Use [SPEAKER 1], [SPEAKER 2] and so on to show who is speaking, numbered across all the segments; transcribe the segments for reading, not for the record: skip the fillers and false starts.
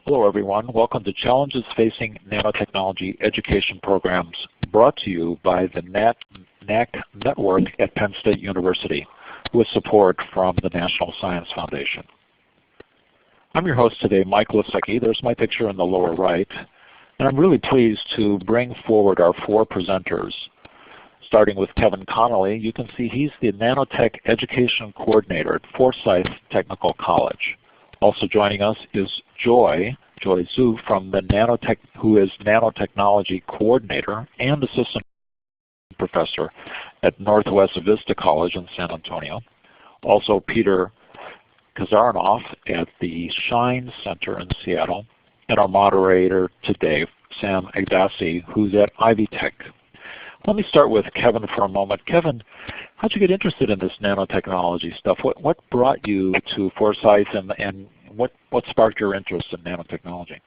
[SPEAKER 1] Hello everyone, welcome to Challenges Facing Nanotechnology Education Programs, brought to you by the NAC Network at Penn State University, with support from the National Science Foundation. I'm your host today, Mike Lisecki. There's my picture in the lower right, and I'm really pleased to bring forward our four presenters. Starting with Kevin Connolly, you can see he's the Nanotech Education Coordinator at Forsyth Technical College. Also joining us is Joy Zhu from the who is Nanotechnology Coordinator and Assistant Professor at Northwest Vista College in San Antonio. Also Peter Kazarnoff at the Shine Center in Seattle. And our moderator today, Sam Agassi, who's at Ivy Tech. Let me start with Kevin for a moment. Kevin, how'd you get interested in this nanotechnology stuff? What brought you to Forsyth, and what sparked your interest in nanotechnology?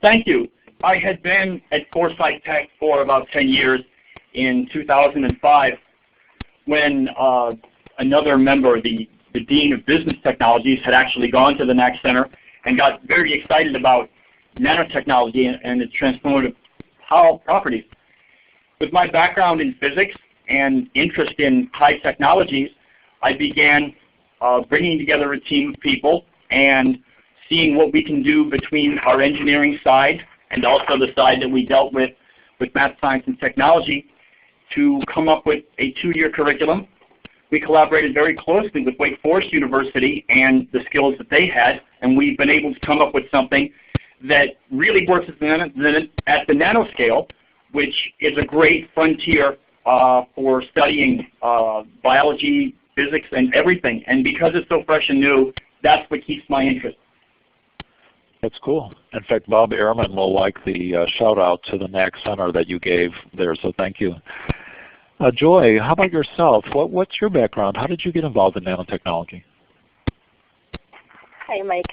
[SPEAKER 2] Thank you. I had been at Forsyth Tech for about 10 years. In 2005, when another member, the Dean of Business Technologies, had actually gone to the NAC Center and got very excited about nanotechnology and its transformative properties. With my background in physics and interest in high technologies, I began bringing together a team of people and seeing what we can do between our engineering side and also the side that we dealt with math, science, and technology to come up with a 2-year curriculum. We collaborated very closely with Wake Forest University and the skills that they had, and we've been able to come up with something that really works at the nanoscale, which is a great frontier for studying biology, physics, and everything. And because it's so fresh and new, that's what keeps my interest.
[SPEAKER 1] That's cool. In fact, Bob Ehrman will like the shout out to the NAC Center that you gave there, so thank you. Joy, how about yourself? What's your background? How did you get involved in nanotechnology?
[SPEAKER 3] Hi, Mike.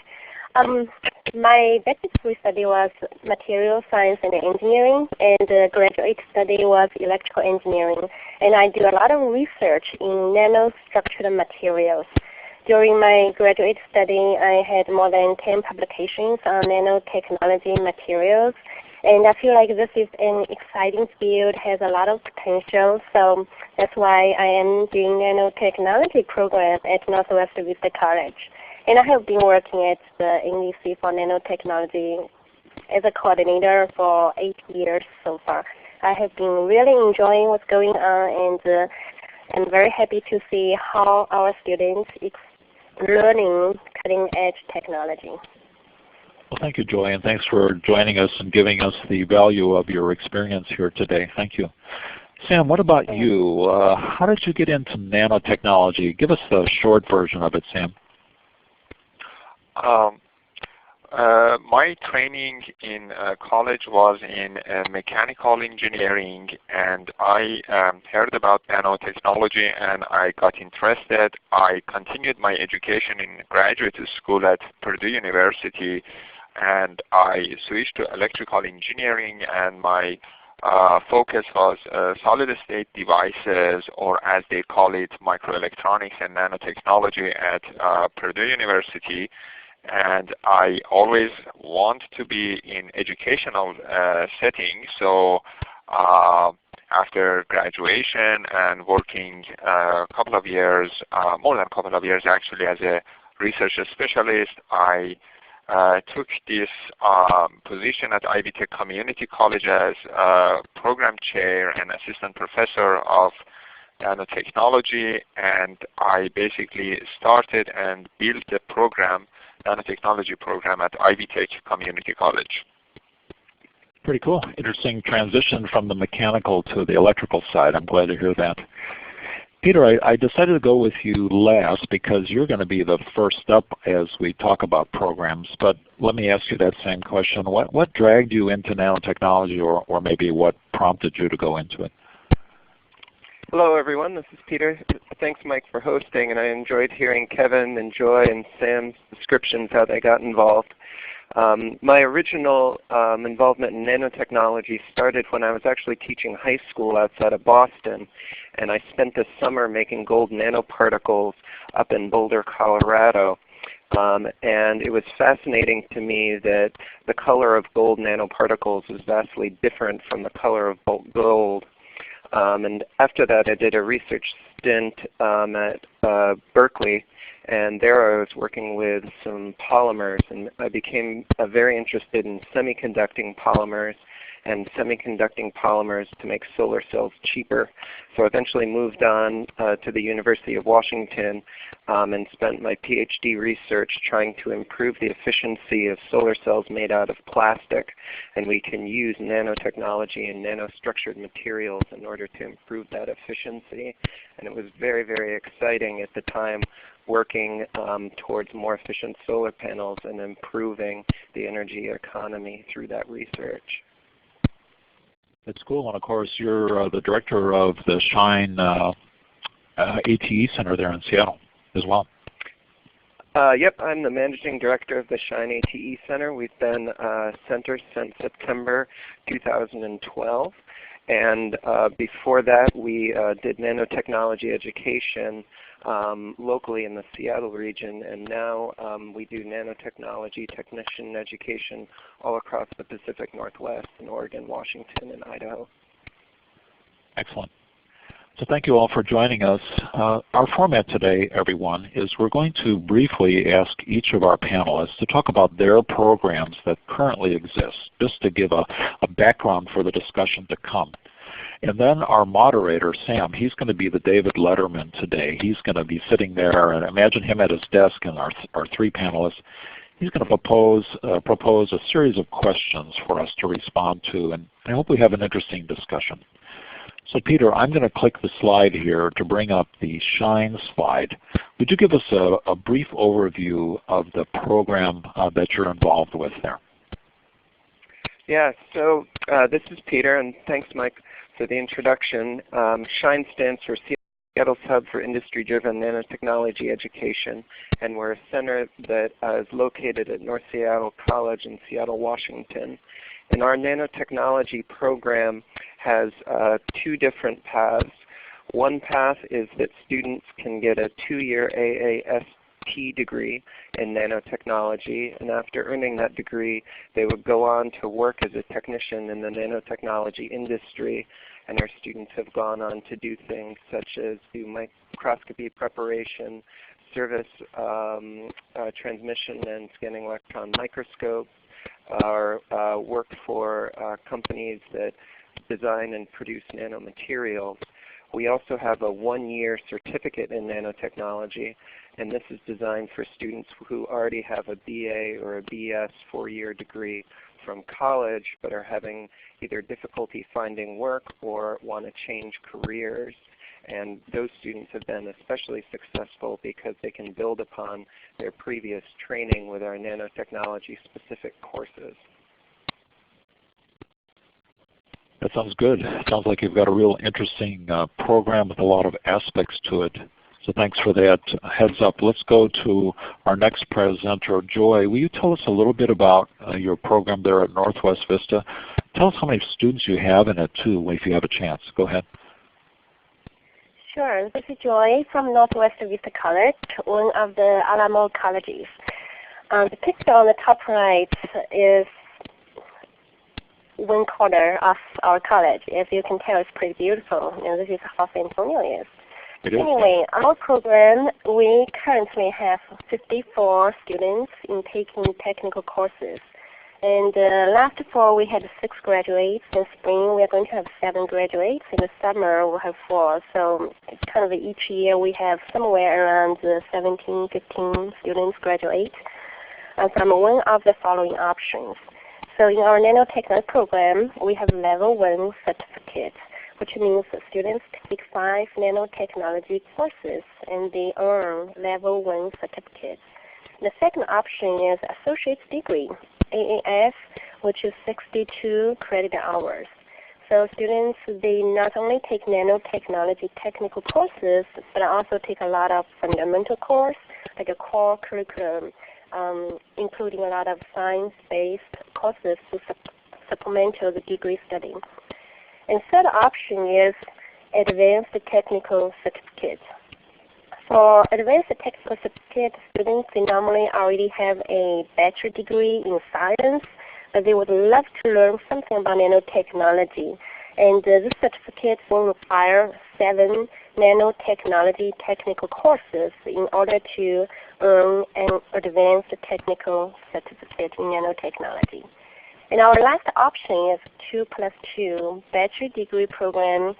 [SPEAKER 3] My bachelor's degree study was material science and engineering, and the graduate study was electrical engineering. And I do a lot of research in nanostructured materials. During my graduate study, I had more than 10 publications on nanotechnology materials. And I feel like this is an exciting field, has a lot of potential. So that's why I am doing nanotechnology program at Northwest Vista College. And I have been working at the NVC for nanotechnology as a coordinator for 8 years so far. I have been really enjoying what's going on, and I'm very happy to see how our students are learning cutting-edge technology.
[SPEAKER 1] Well, thank you, Joy, and thanks for joining us and giving us the value of your experience here today. Thank you. Sam, what about you? How did you get into nanotechnology? Give us the short version of it, Sam.
[SPEAKER 4] My training in college was in mechanical engineering, and I heard about nanotechnology and I got interested. I continued my education in graduate school at Purdue University, and I switched to electrical engineering, and my focus was solid-state devices, or as they call it, microelectronics and nanotechnology at Purdue University. And I always want to be in educational setting, so after graduation and working a couple of years, more than a couple of years actually, as a research specialist, I took this position at Ivy Tech Community College as program chair and assistant professor of nanotechnology, and I basically started and built a program, nanotechnology program at Ivy Tech Community College.
[SPEAKER 1] Pretty cool. Interesting transition from the mechanical to the electrical side. I'm glad to hear that. Peter, I decided to go with you last because you're going to be the first up as we talk about programs. But let me ask you that same question. What dragged you into nanotechnology, or maybe what prompted you to go into it?
[SPEAKER 5] Hello, everyone. This is Peter. Thanks, Mike, for hosting, and I enjoyed hearing Kevin and Joy and Sam's descriptions how they got involved. My original involvement in nanotechnology started when I was actually teaching high school outside of Boston, and I spent the summer making gold nanoparticles up in Boulder, Colorado. And it was fascinating to me that the color of gold nanoparticles is vastly different from the color of gold. And after that, I did a research stint at Berkeley, and there I was working with some polymers, and I became very interested in semiconducting polymers and semiconducting polymers to make solar cells cheaper. So I eventually moved on to the University of Washington and spent my PhD research trying to improve the efficiency of solar cells made out of plastic. And we can use nanotechnology and nanostructured materials in order to improve that efficiency. And it was very, very exciting at the time, working towards more efficient solar panels and improving the energy economy through that research.
[SPEAKER 1] That's cool. And of course, you're the director of the SHINE ATE Center there in Seattle as well.
[SPEAKER 5] Yep, I'm the managing director of the SHINE ATE Center. We've been a center since September 2012. And before that, we did nanotechnology education locally in the Seattle region, and now we do nanotechnology technician education all across the Pacific Northwest in Oregon, Washington, and Idaho.
[SPEAKER 1] Excellent. So thank you all for joining us. Our format today, everyone, is we're going to briefly ask each of our panelists to talk about their programs that currently exist, just to give a background for the discussion to come. And then our moderator, Sam, he's going to be the David Letterman today. He's going to be sitting there, and imagine him at his desk and our three panelists. He's going to propose a series of questions for us to respond to, and I hope we have an interesting discussion. So Peter, I'm going to click the slide here to bring up the SHINE slide. Would you give us a brief overview of the program that you're involved with there?
[SPEAKER 5] Yeah, so this is Peter, and thanks, Mike, for the introduction. SHINE stands for Seattle's Hub for Industry-Driven Nanotechnology Education, and we're a center that is located at North Seattle College in Seattle, Washington. And our nanotechnology program has two different paths. One path is that students can get a 2-year AAST degree in nanotechnology, and after earning that degree, they would go on to work as a technician in the nanotechnology industry. And our students have gone on to do things such as do microscopy preparation, service transmission and scanning electron microscopes, or work for companies that design and produce nanomaterials. We also have a 1-year certificate in nanotechnology, and this is designed for students who already have a BA or a BS 4-year degree from college but are having either difficulty finding work or want to change careers. And those students have been especially successful because they can build upon their previous training with our nanotechnology specific courses.
[SPEAKER 1] That sounds good. It sounds like you've got a real interesting program with a lot of aspects to it. So thanks for that heads up. Let's go to our next presenter, Joy. Will you tell us a little bit about your program there at Northwest Vista? Tell us how many students you have in it too, if you have a chance. Go ahead.
[SPEAKER 3] Sure. This is Joy from Northwest Vista College, one of the Alamo colleges. The picture on the top right is one corner of our college. As you can tell, it's pretty beautiful. And this is how San Antonio is. Anyway, our program, we currently have 54 students in taking technical courses. And last fall we had 6 graduates. In spring we're going to have 7 graduates. In the summer we'll have 4. So it's kind of each year we have somewhere around 17, 15 students graduate from one of the following options. So in our nanotechnology program, we have level 1 certificate, which means that students take 5 nanotechnology courses and they earn level 1 certificate. The second option is associate's degree, AAS, which is 62 credit hours. So students, they not only take nanotechnology technical courses, but also take a lot of fundamental course, like a core curriculum, including a lot of science-based courses to supplement the degree study. And third option is advanced technical certificate. For advanced technical certificate students, they normally already have a bachelor degree in science, but they would love to learn something about nanotechnology. And this certificate will require 7 nanotechnology technical courses in order to earn an advanced technical certificate in nanotechnology. And our last option is 2+2 bachelor degree program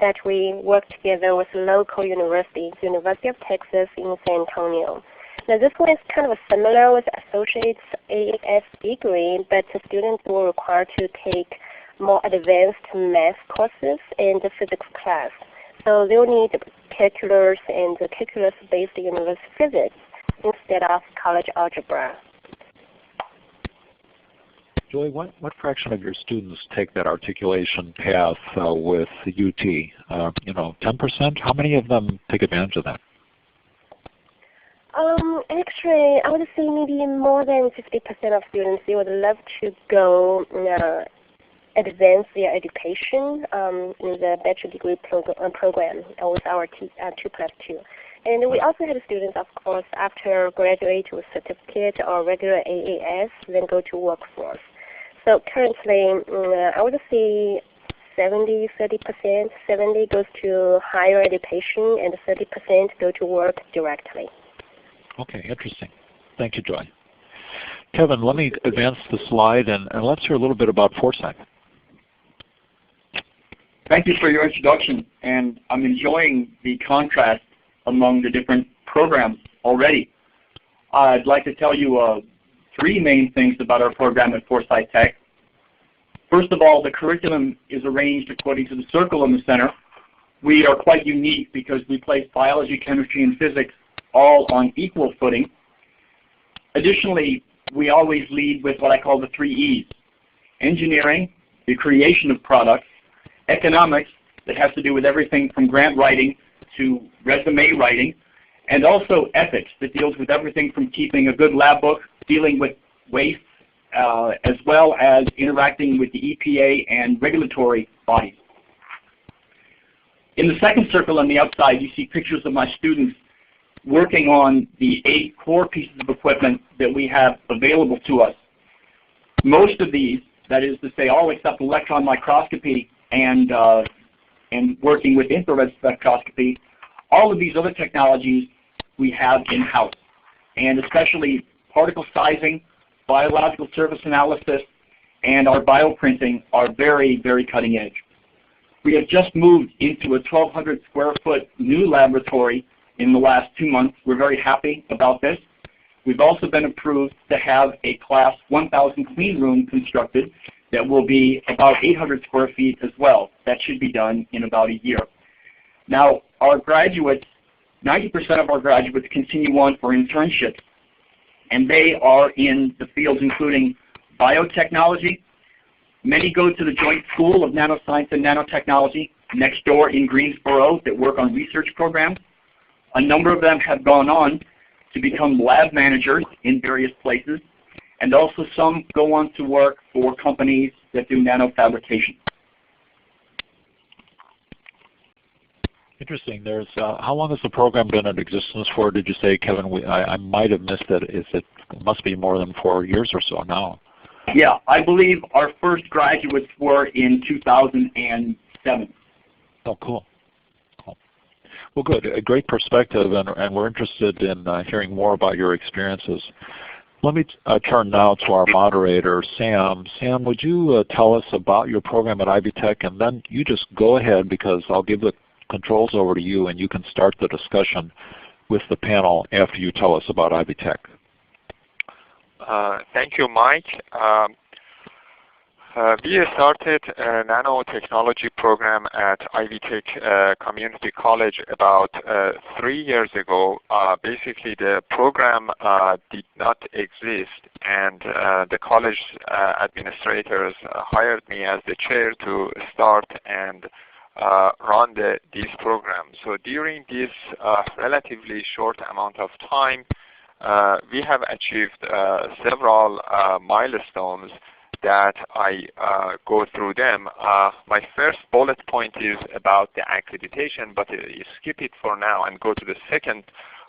[SPEAKER 3] that we work together with local universities, University of Texas in San Antonio. Now this one is kind of similar with associate's AAS degree, but the students will require to take more advanced math courses and the physics class. So they'll need calculus and calculus-based university physics instead of college algebra.
[SPEAKER 1] Joy, what fraction of your students take that articulation path with UT? 10%? How many of them take advantage of that?
[SPEAKER 3] Actually, I would say maybe more than 50% of students, they would love to go advance their education in the bachelor degree program with our 2+2. And we also have students, of course, after graduate with certificate or regular AAS, then go to workforce. So currently, I would say 30%. 70 goes to higher education, and 30% go to work directly.
[SPEAKER 1] Okay, interesting. Thank you, Joy. Kevin, let me advance the slide, and let's hear a little bit about Foresight.
[SPEAKER 2] Thank you for your introduction, and I'm enjoying the contrast among the different programs already. I'd like to tell you 3 main things about our program at Foresight Tech. First of all, the curriculum is arranged according to the circle in the center. We are quite unique because we place biology, chemistry, and physics all on equal footing. Additionally, we always lead with what I call the 3 E's. Engineering, the creation of products; economics, that has to do with everything from grant writing to resume writing; and also ethics, that deals with everything from keeping a good lab book, dealing with waste, as well as interacting with the EPA and regulatory bodies. In the second circle on the outside, you see pictures of my students working on the 8 core pieces of equipment that we have available to us. Most of these, that is to say all except electron microscopy and working with infrared spectroscopy, all of these other technologies we have in-house, and especially particle sizing, biological surface analysis, and our bioprinting are very, very cutting edge. We have just moved into a 1,200 square foot new laboratory in the last 2 months. We're very happy about this. We've also been approved to have a class 1,000 clean room constructed that will be about 800 square feet as well. That should be done in about a year. Now, our graduates, 90% of our graduates continue on for internships, and they are in the fields including biotechnology. Many go to the Joint School of Nanoscience and Nanotechnology next door in Greensboro that work on research programs. A number of them have gone on to become lab managers in various places, and also some go on to work for companies that do nanofabrication.
[SPEAKER 1] Interesting. There's how long has the program been in existence for? Did you say, Kevin? I might have missed it. It must be more than 4 years or so now.
[SPEAKER 2] Yeah, I believe our first graduates were in 2007.
[SPEAKER 1] Oh, cool. Well, good. A great perspective, and we're interested in hearing more about your experiences. Let me turn now to our moderator, Sam. Sam, would you tell us about your program at Ivy Tech, and then you just go ahead because I'll give the controls over to you, and you can start the discussion with the panel after you tell us about Ivy Tech.
[SPEAKER 4] Thank you, Mike. We started a nanotechnology program at Ivy Tech Community College about 3 years ago. Basically, the program did not exist, and the college administrators hired me as the chair to start and run this program. So during this relatively short amount of time, we have achieved several milestones that I go through them. My first bullet point is about the accreditation, but you skip it for now and go to the second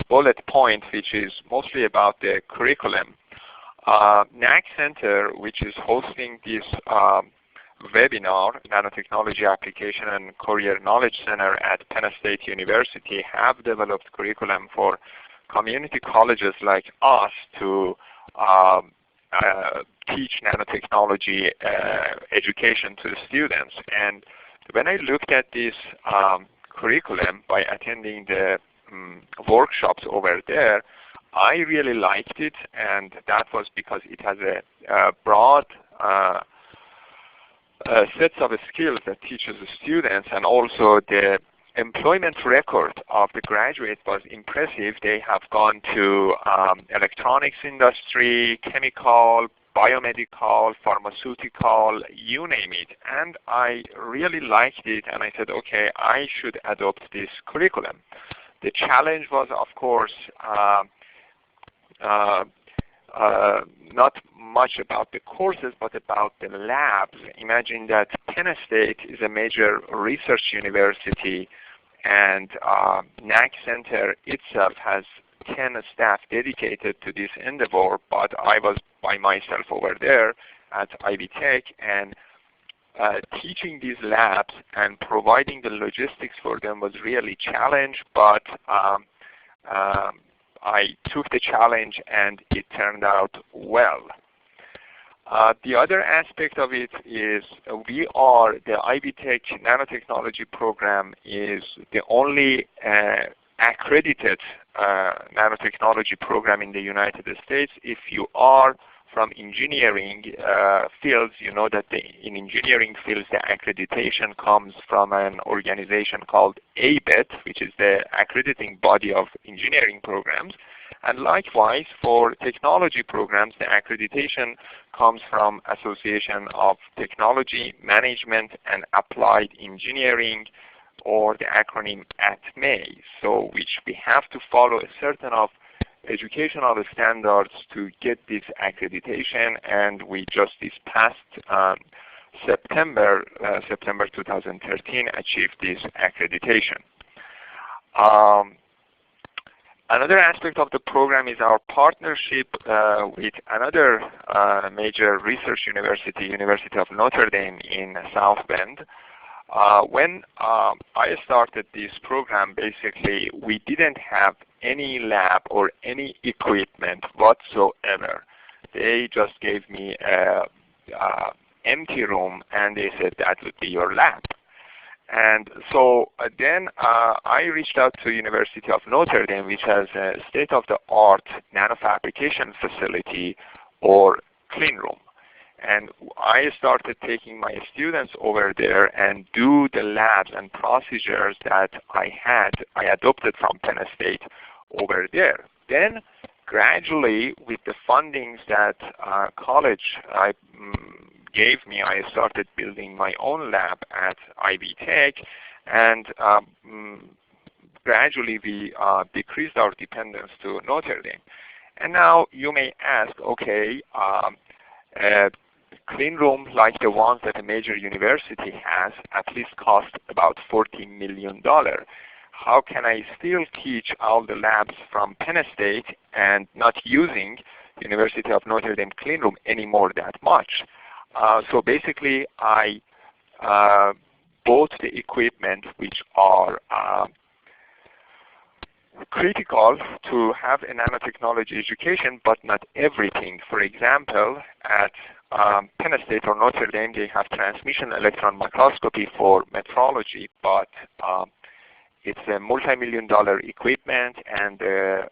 [SPEAKER 4] bullet point, which is mostly about the curriculum. NAC Center, which is hosting this webinar, Nanotechnology Application and Career Knowledge Center at Penn State University, have developed curriculum for community colleges like us to teach nanotechnology education to the students. And when I looked at this curriculum by attending the workshops over there, I really liked it, and that was because it has a broad sets of skills that teaches the students, and also the employment record of the graduates was impressive. They have gone to electronics industry, chemical, biomedical, pharmaceutical, you name it. And I really liked it, and I said, okay, I should adopt this curriculum. The challenge was, of course, not much about the courses, but about the labs. Imagine that Penn State is a major research university, and NAC Center itself has 10 staff dedicated to this endeavor, but I was by myself over there at Ivy Tech, and teaching these labs and providing the logistics for them was really a challenge, but I took the challenge and it turned out well. The other aspect of it is the Ivy Tech Nanotechnology program is the only accredited nanotechnology program in the United States. If you are from engineering fields, you know that in engineering fields the accreditation comes from an organization called ABET, which is the accrediting body of engineering programs. And likewise, for technology programs, the accreditation comes from Association of Technology, Management, and Applied Engineering, or the acronym ATME, so which we have to follow a certain of educational standards to get this accreditation, and we just this past September 2013 achieved this accreditation. Another aspect of the program is our partnership with another major research university, University of Notre Dame in South Bend. When I started this program, basically we didn't have any lab or any equipment whatsoever. They just gave me an empty room and they said that would be your lab. And so then I reached out to University of Notre Dame, which has a state-of-the-art nanofabrication facility or clean room. And I started taking my students over there and do the labs and procedures that I adopted from Penn State over there. Then gradually, with the fundings that college gave me, I started building my own lab at Ivy Tech, and gradually we decreased our dependence to Notre Dame. And now you may ask, okay, clean room like the ones that a major university has at least cost about $14 million. How can I still teach all the labs from Penn State and not using University of Notre Dame clean room anymore that much? So basically I bought the equipment which are critical to have a nanotechnology education, but not everything. For example, at Penn State or Notre Dame, they have transmission electron microscopy for metrology, but it's a multi-million-dollar equipment, and the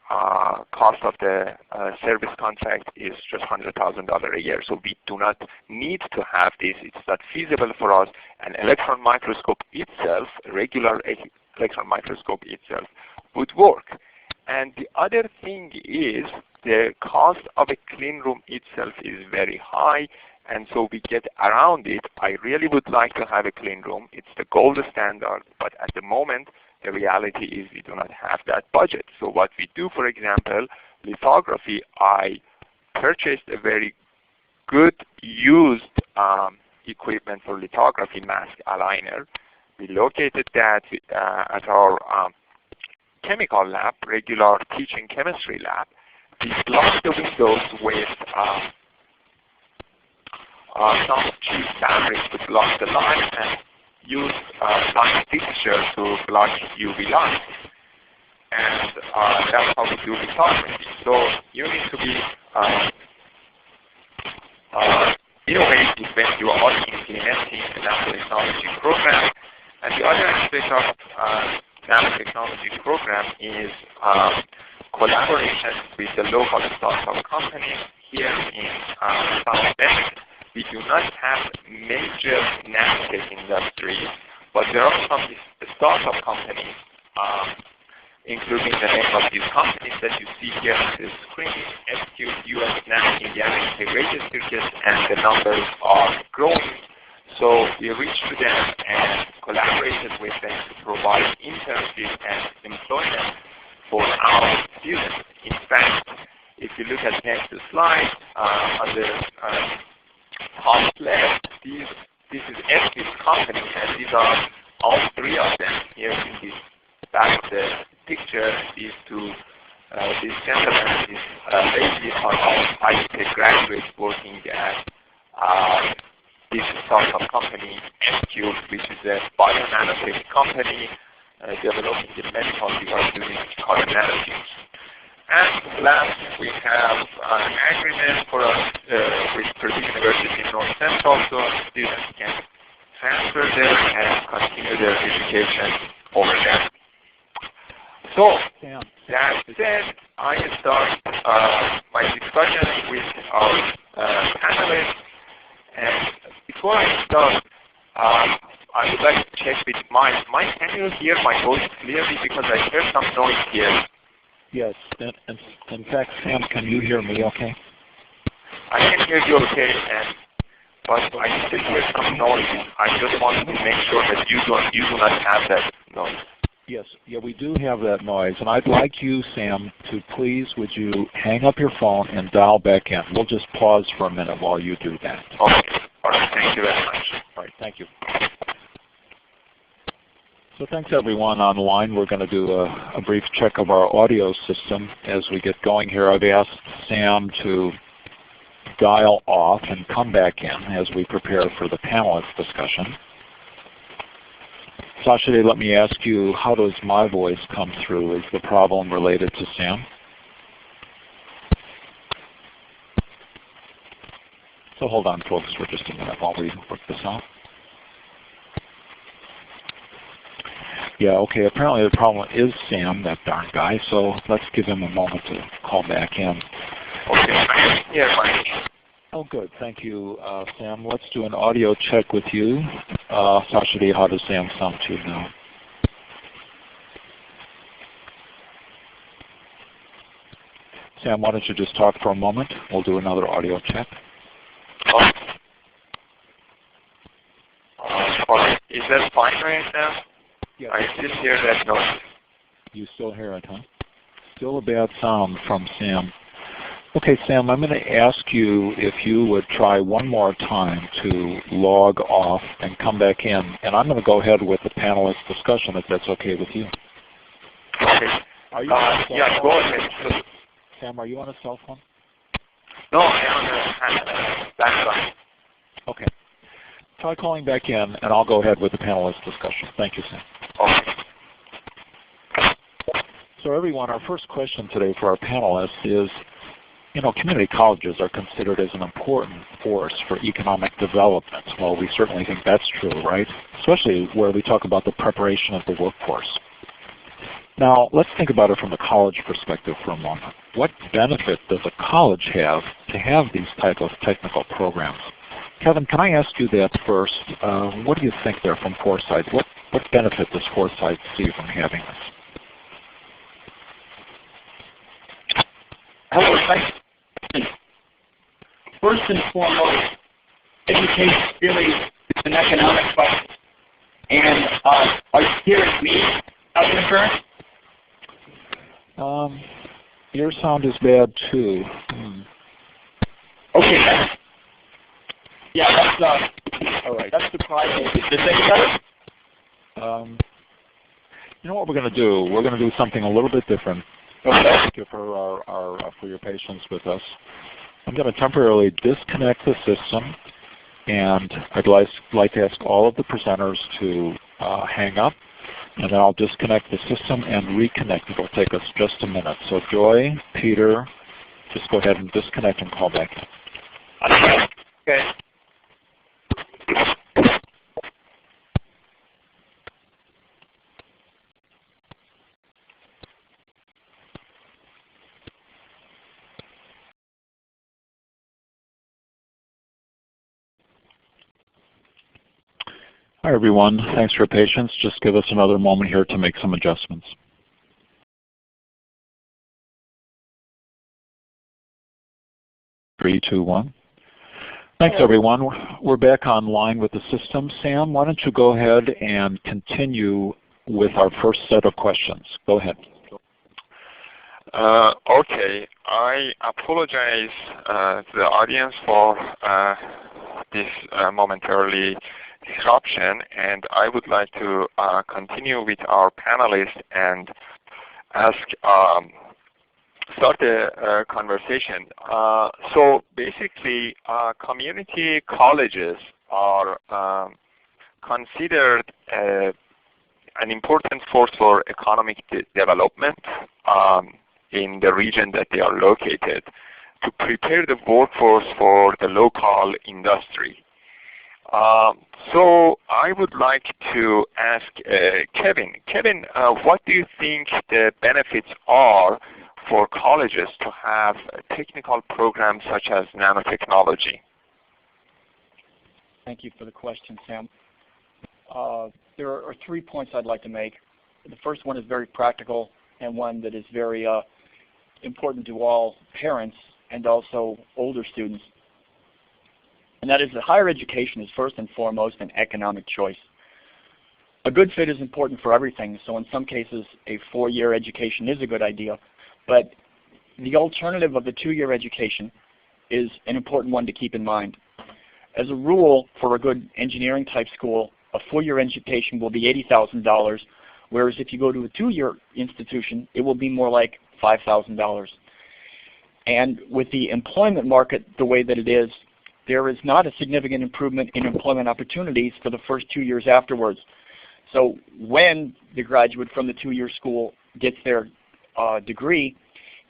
[SPEAKER 4] cost of the service contract is just $100,000 a year. So we do not need to have this. It's not feasible for us. An electron microscope itself, a regular electron microscope itself, would work. And the other thing is the cost of a clean room itself is very high, and so we get around it. I really would like to have a clean room. It's the gold standard, but at the moment, the reality is we do not have that budget. So what we do, for example, lithography, I purchased a very good used equipment for lithography mask aligner. We located that at our chemical lab, regular teaching chemistry lab. We blocked the windows with some cheap fabric to block the light and use light fixture to block UV light. And that's how we do lithography. So you need to be innovative when you are implementing the nanotechnology program. And the other aspect of nanotechnology program is collaboration with the local startup companies here in South Bend. We do not have major nanotech industry, but there are some startup companies, including the name of these companies that you see here on the screen, SQ, US, Nano, Indiana Integrated Circuits, and the numbers are growing. So we reached to them and collaborated with them to provide internship and employment for our students. In fact, if you look at next slide, on the top left, this is SQ's company, and these are all three of them here in this back of the picture. These two, these gentlemen, these ladies are all high-tech graduates working at this startup company, SQ, which is a bio-nanotech company developing the medical device using carbon nanotubes. And last, we have an agreement for with Purdue University in North Central, so students can transfer there and continue their education over there. So, that said, I start my discussion with our panelists. And before I start, I would like to check with Mike. Mike, can you hear my voice clearly? Because I hear some noise here.
[SPEAKER 1] Yes. In fact, Sam, can you hear me okay?
[SPEAKER 4] I can hear you okay, but I still hear some noise. I just wanted to make sure that you do not have that noise.
[SPEAKER 1] Yes, yeah, we do have that noise, and I'd like you, Sam, to please, would you hang up your phone and dial back in. We'll just pause for a minute while you do that.
[SPEAKER 4] Okay. All right. Thank you very much.
[SPEAKER 1] All right. Thank you. So thanks, everyone on the line. We're going to do a brief check of our audio system as we get going here. I've asked Sam to dial off and come back in as we prepare for the panelist discussion. Sasha, let me ask you, how does my voice come through? Is the problem related to Sam? So hold on, folks, for just a minute while we work this out. Yeah, okay, apparently the problem is Sam, that darn guy, so let's give him a moment to call back in.
[SPEAKER 4] Okay, yeah, Mike.
[SPEAKER 1] Oh, good. Thank you, Sam. Let's do an audio check with you. Sasha, how does Sam sound to you now? Sam, why don't you just talk for a moment? We'll do another audio check.
[SPEAKER 4] Is that fine right now?
[SPEAKER 1] Yeah.
[SPEAKER 4] I still hear that noise.
[SPEAKER 1] You still hear it, huh? Still a bad sound from Sam. Okay, Sam, I'm going to ask you if you would try one more time to log off and come back in. And I'm going to go ahead with the panelist discussion if that's okay with you.
[SPEAKER 4] Okay.
[SPEAKER 1] Are you on a cell
[SPEAKER 4] yeah,
[SPEAKER 1] phone?
[SPEAKER 4] go ahead.
[SPEAKER 1] Sam, are you on a cell phone?
[SPEAKER 4] No, I'm on the background.
[SPEAKER 1] Okay. Try calling back in, and I'll go ahead with the panelist discussion. Thank you, Sam.
[SPEAKER 4] Okay.
[SPEAKER 1] So everyone, our first question today for our panelists is, you know, community colleges are considered as an important force for economic development. Well, we certainly think that's true, right? Especially where we talk about the preparation of the workforce. Now, let's think about it from a college perspective for a moment. What benefit does a college have to have these type of technical programs? Kevin, can I ask you that first? What do you think there from Foresight? What benefit does Foresight see from having this?
[SPEAKER 2] Hello, thanks. First and foremost, education really is an economic question. And are you hearing me out in front?
[SPEAKER 1] Your sound is bad too.
[SPEAKER 2] Okay, Yeah, that's all right. That's surprising. Is this any better?
[SPEAKER 1] You know what we're going to do? We're going to do something a little bit different.
[SPEAKER 2] Okay.
[SPEAKER 1] Thank you for your patience with us. I'm going to temporarily disconnect the system, and I'd like to ask all of the presenters to hang up, and then I'll disconnect the system and reconnect. It'll take us just a minute. So Joy, Peter, just go ahead and disconnect and call back.
[SPEAKER 2] Okay.
[SPEAKER 1] Hi everyone, thanks for your patience. Just give us another moment here to make some adjustments. 3, 2, 1. Thanks everyone. We're back online with the system. Sam, why don't you go ahead and continue with our first set of questions. Go ahead.
[SPEAKER 4] Okay, I apologize to the audience for this momentarily disruption, and I would like to continue with our panelists and start the conversation. So basically, community colleges are considered an important force for economic development in the region that they are located to prepare the workforce for the local industry. So I would like to ask Kevin. Kevin, what do you think the benefits are for colleges to have technical programs such as nanotechnology?
[SPEAKER 2] Thank you for the question, Sam. There are 3 points I'd like to make. The first one is very practical and one that is very important to all parents and also older students. And that is that higher education is first and foremost an economic choice. A good fit is important for everything, so in some cases a 4-year education is a good idea, but the alternative of the 2-year education is an important one to keep in mind. As a rule, for a good engineering type school, a 4-year education will be $80,000, whereas if you go to a 2-year institution, it will be more like $5,000. And with the employment market the way that it is, there is not a significant improvement in employment opportunities for the first 2 years afterwards. So when the graduate from the 2-year school gets their degree,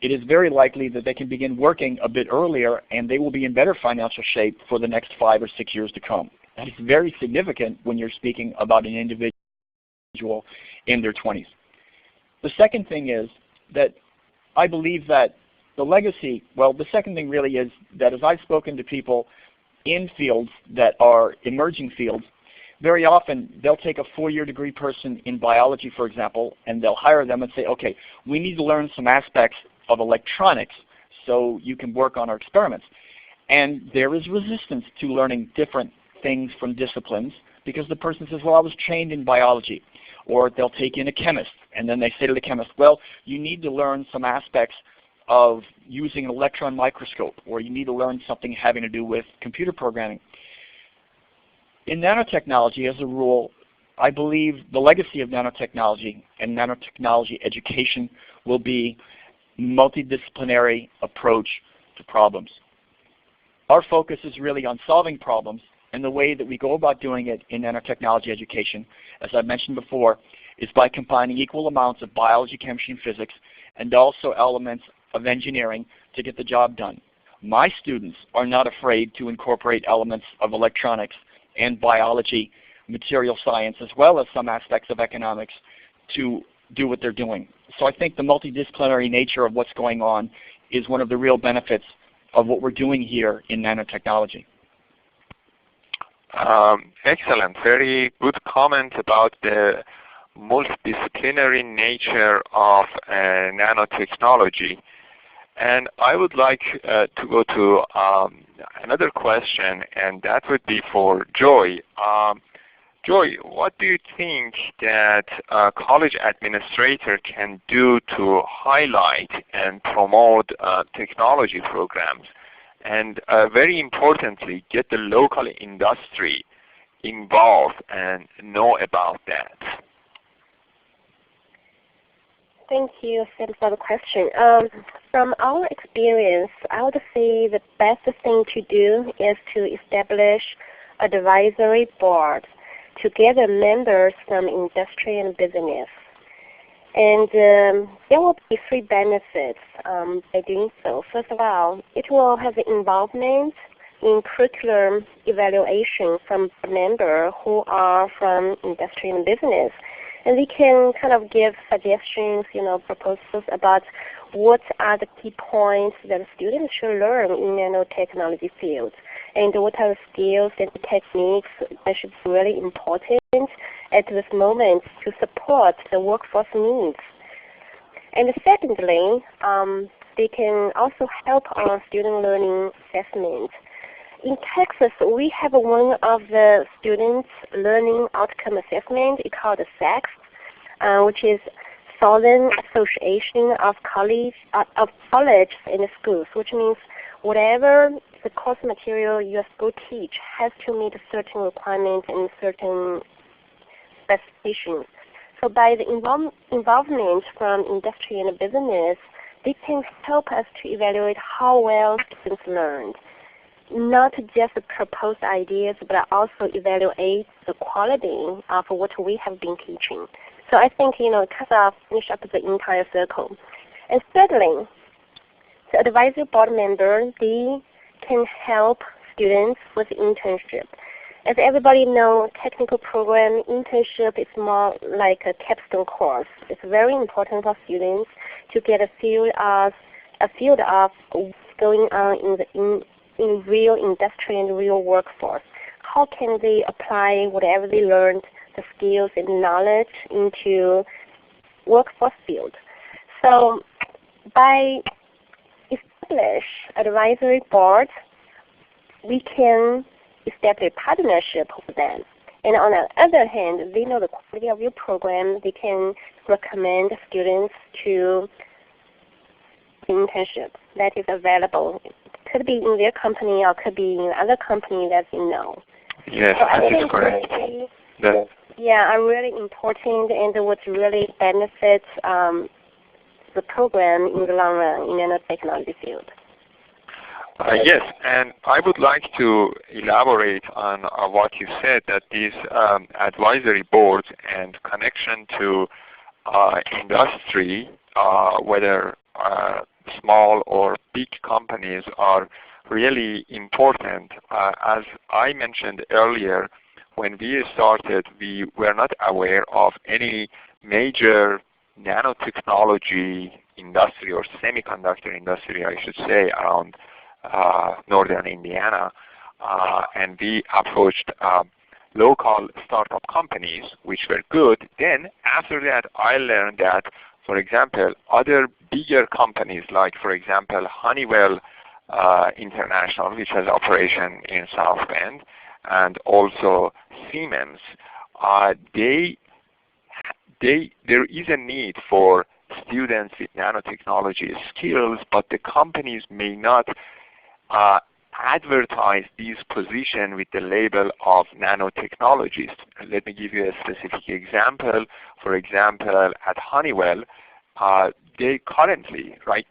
[SPEAKER 2] it is very likely that they can begin working a bit earlier and they will be in better financial shape for the next 5 or 6 years to come. That is very significant when you're speaking about an individual in their 20s. The second thing is that I believe that the legacy, well, the second thing really is that as I've spoken to people in fields that are emerging fields, very often they'll take a 4-year degree person in biology, for example, and they'll hire them and say, okay, we need to learn some aspects of electronics so you can work on our experiments. And there is resistance to learning different things from disciplines because the person says, well, I was trained in biology. Or they'll take in a chemist, and then they say to the chemist, well, you need to learn some aspects of using an electron microscope, or you need to learn something having to do with computer programming. In nanotechnology, as a rule, I believe the legacy of nanotechnology and nanotechnology education will be multidisciplinary approach to problems. Our focus is really on solving problems, and the way that we go about doing it in nanotechnology education, as I mentioned before, is by combining equal amounts of biology, chemistry, and physics, and also elements of engineering to get the job done. My students are not afraid to incorporate elements of electronics and biology, material science, as well as some aspects of economics to do what they're doing. So I think the multidisciplinary nature of what's going on is one of the real benefits of what we're doing here in nanotechnology.
[SPEAKER 4] Excellent. Very good comment about the multidisciplinary nature of nanotechnology. And I would like to go to another question, and that would be for Joy. Joy, what do you think that a college administrator can do to highlight and promote technology programs? and very importantly, get the local industry involved and know about that?
[SPEAKER 3] Thank you, Sam, for the question. From our experience, I would say the best thing to do is to establish advisory board to gather members from industry and business. And there will be 3 benefits by doing so. First of all, it will have involvement in curriculum evaluation from members who are from industry and business. And we can kind of give suggestions, proposals about what are the key points that students should learn in nanotechnology fields, and what are the skills and techniques that should be really important at this moment to support the workforce needs. And secondly, they can also help on student learning assessment. In Texas, we have one of the students' learning outcome assessment. It's called the SACS, which is Southern Association of Colleges and Schools, which means whatever the course material your school teach has to meet certain requirements and certain specifications. So by the involvement from industry and business, they can help us to evaluate how well students learned. Not just propose ideas, but also evaluate the quality of what we have been teaching. So I think, it kind of finish up the entire circle. And thirdly, the advisory board member, they can help students with internship. As everybody knows, technical program internship is more like a capstone course. It's very important for students to get a feel of what's going on in real industry and real workforce. How can they apply whatever they learned, the skills and knowledge, into workforce field? So by establish advisory board, we can establish partnership with them. And on the other hand, they know the quality of your program. They can recommend students to internship that is available. Could be in their company or could be in other company that you know.
[SPEAKER 4] Yes,
[SPEAKER 3] so
[SPEAKER 4] that is correct.
[SPEAKER 3] Are really important and would really benefit the program in the long run in nanotechnology field.
[SPEAKER 4] Yes, and I would like to elaborate on what you said, that these advisory boards and connection to industry, whether small or big companies, are really important. As I mentioned earlier, when we started, we were not aware of any major nanotechnology industry or semiconductor industry, I should say, around northern Indiana. And we approached local startup companies, which were good. Then after that, I learned that, for example, other bigger companies, like for example Honeywell International, which has operation in South Bend, and also Siemens, there is a need for students with nanotechnology skills, but the companies may not advertise these positions with the label of nanotechnologist. Let me give you a specific example. For example, at Honeywell, right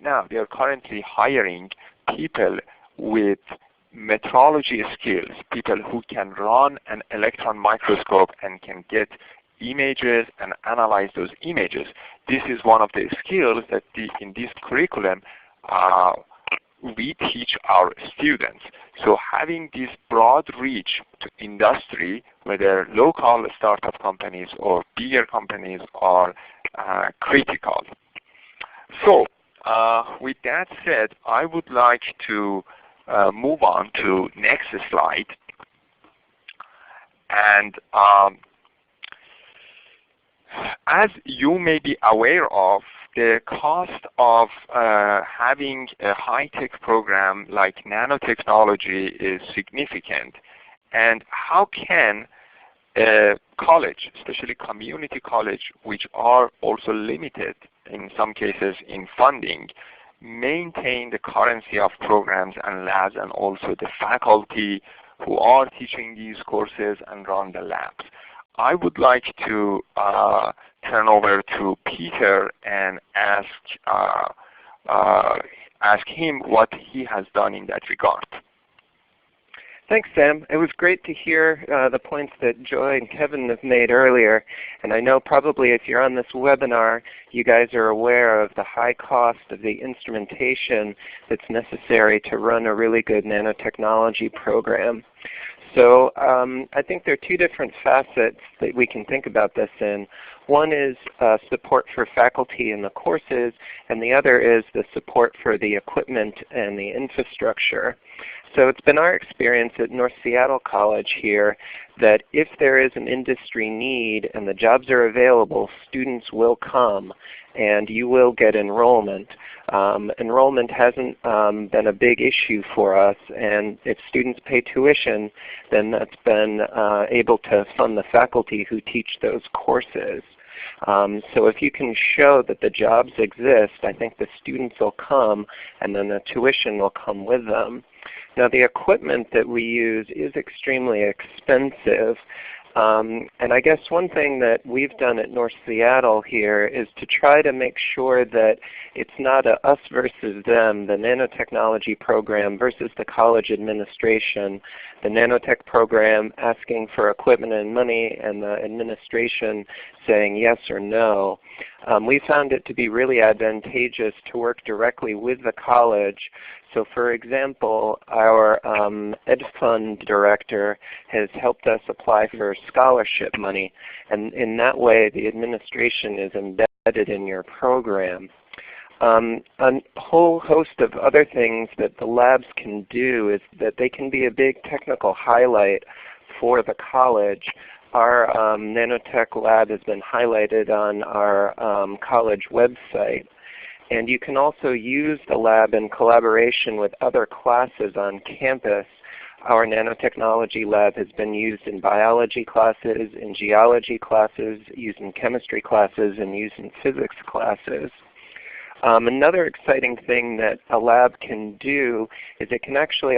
[SPEAKER 4] now, they are currently hiring people with metrology skills, people who can run an electron microscope and can get images and analyze those images. This is one of the skills that in this curriculum we teach our students. So having this broad reach to industry, whether local startup companies or bigger companies, are critical. So with that said, I would like to move on to next slide. And as you may be aware of, the cost of having a high-tech program like nanotechnology is significant. And how can a college, especially community college, which are also limited in some cases in funding, maintain the currency of programs and labs, and also the faculty who are teaching these courses and run the labs. I would like to turn over to Peter and ask him what he has done in that regard.
[SPEAKER 5] Thanks, Sam. It was great to hear the points that Joy and Kevin have made earlier. And I know probably if you're on this webinar, you guys are aware of the high cost of the instrumentation that's necessary to run a really good nanotechnology program. So I think there are two different facets that we can think about this in. One is support for faculty in the courses, and the other is the support for the equipment and the infrastructure. So it's been our experience at North Seattle College here that if there is an industry need and the jobs are available, students will come and you will get enrollment. Enrollment hasn't been a big issue for us, and if students pay tuition, then that's been able to fund the faculty who teach those courses. So if you can show that the jobs exist, I think the students will come and then the tuition will come with them. Now the equipment that we use is extremely expensive. And I guess one thing that we've done at North Seattle here is to try to make sure that it's not a us versus them, the nanotechnology program versus the college administration, the nanotech program asking for equipment and money, and the administration saying yes or no. We found it to be really advantageous to work directly with the college. So for example, our Ed Fund director has helped us apply for scholarship money, and in that way the administration is embedded in your program. A whole host of other things that the labs can do is that they can be a big technical highlight for the college. Our nanotech lab has been highlighted on our college website. And you can also use the lab in collaboration with other classes on campus. Our nanotechnology lab has been used in biology classes, in geology classes, used in chemistry classes, and used in physics classes. Another exciting thing that a lab can do is it can actually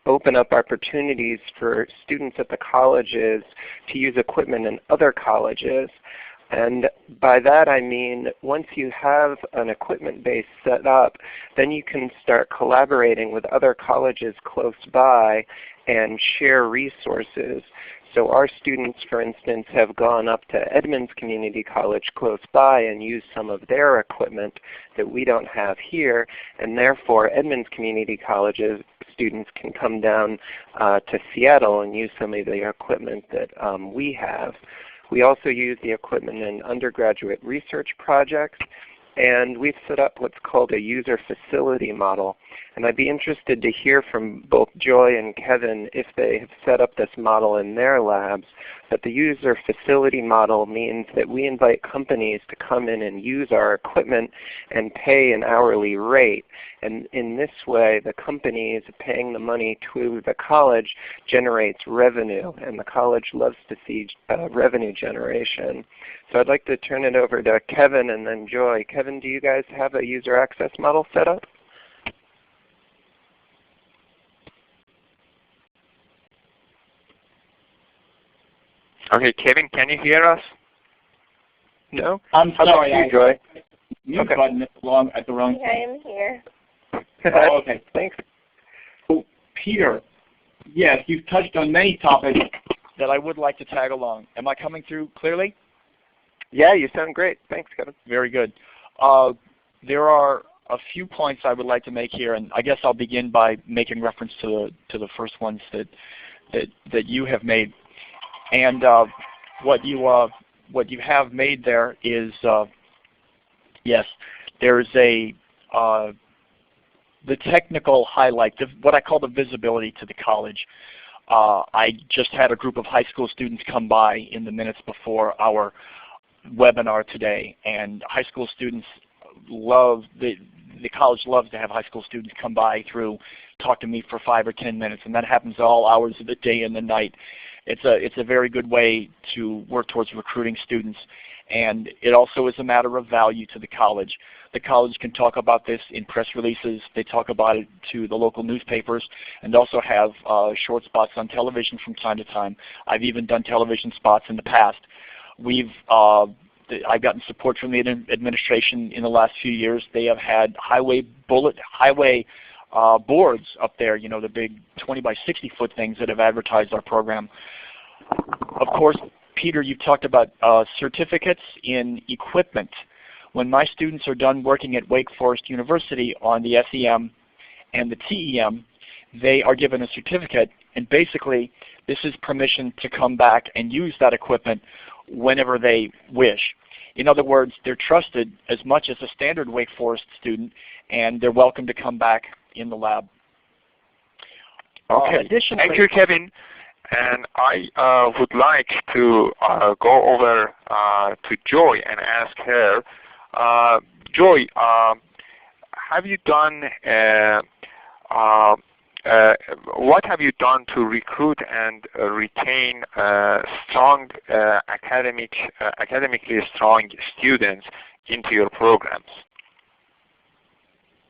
[SPEAKER 5] open up opportunities for students at the colleges to use equipment in other colleges. And by that I mean once you have an equipment base set up, then you can start collaborating with other colleges close by and share resources. So our students, for instance, have gone up to Edmonds Community College close by and used some of their equipment that we don't have here, and therefore Edmonds Community College's students can come down to Seattle and use some of the equipment that we have. We also use the equipment in undergraduate research projects, and we've set up what's called a user facility model. And I'd be interested to hear from both Joy and Kevin if they have set up this model in their labs. But the user facility model means that we invite companies to come in and use our equipment and pay an hourly rate. And in this way, the company is paying the money to the college generates revenue, and the college loves to see revenue generation. So I'd like to turn it over to Kevin and then Joy. Kevin, do you guys have a user access model set up?
[SPEAKER 4] Okay, Kevin, can you hear us?
[SPEAKER 5] No?
[SPEAKER 2] I'm sorry,
[SPEAKER 5] you, Joy?
[SPEAKER 2] Mute button at the wrong
[SPEAKER 3] I am here.
[SPEAKER 2] Oh, okay.
[SPEAKER 5] Thanks.
[SPEAKER 2] So, Peter, yes, you've touched on many topics that I would like to tag along. Am I coming through clearly?
[SPEAKER 5] Yeah, you sound great. Thanks, Kevin.
[SPEAKER 2] Very good. There are a few points I would like to make here, and I guess I'll begin by making reference to the first ones that you have made. And what you have made there is yes, there's the technical highlight, what I call the visibility to the college. I just had a group of high school students come by in the minutes before our webinar today, and high school students love the college loves to have high school students come by through, talk to me for 5 or 10 minutes, and that happens all hours of the day and the night. It's a very good way to work towards recruiting students. And it also is a matter of value to the college. The college can talk about this in press releases. They talk about it to the local newspapers, and also have short spots on television from time to time. I've even done television spots in the past. I've gotten support from the administration in the last few years. They have had highway boards up there, you know, the big 20 by 60 foot things that have advertised our program. Of course, Peter, you talked about certificates in equipment. When my students are done working at Wake Forest University on the SEM and the TEM, they are given a certificate, and basically this is permission to come back and use that equipment whenever they wish. In other words, they're trusted as much as a standard Wake Forest student, and they're welcome to come back in the lab.
[SPEAKER 4] Okay, thank you, Kevin. And I would like to go over to Joy and ask her, Joy, have you done what have you done to recruit and retain strong academically strong students into your programs?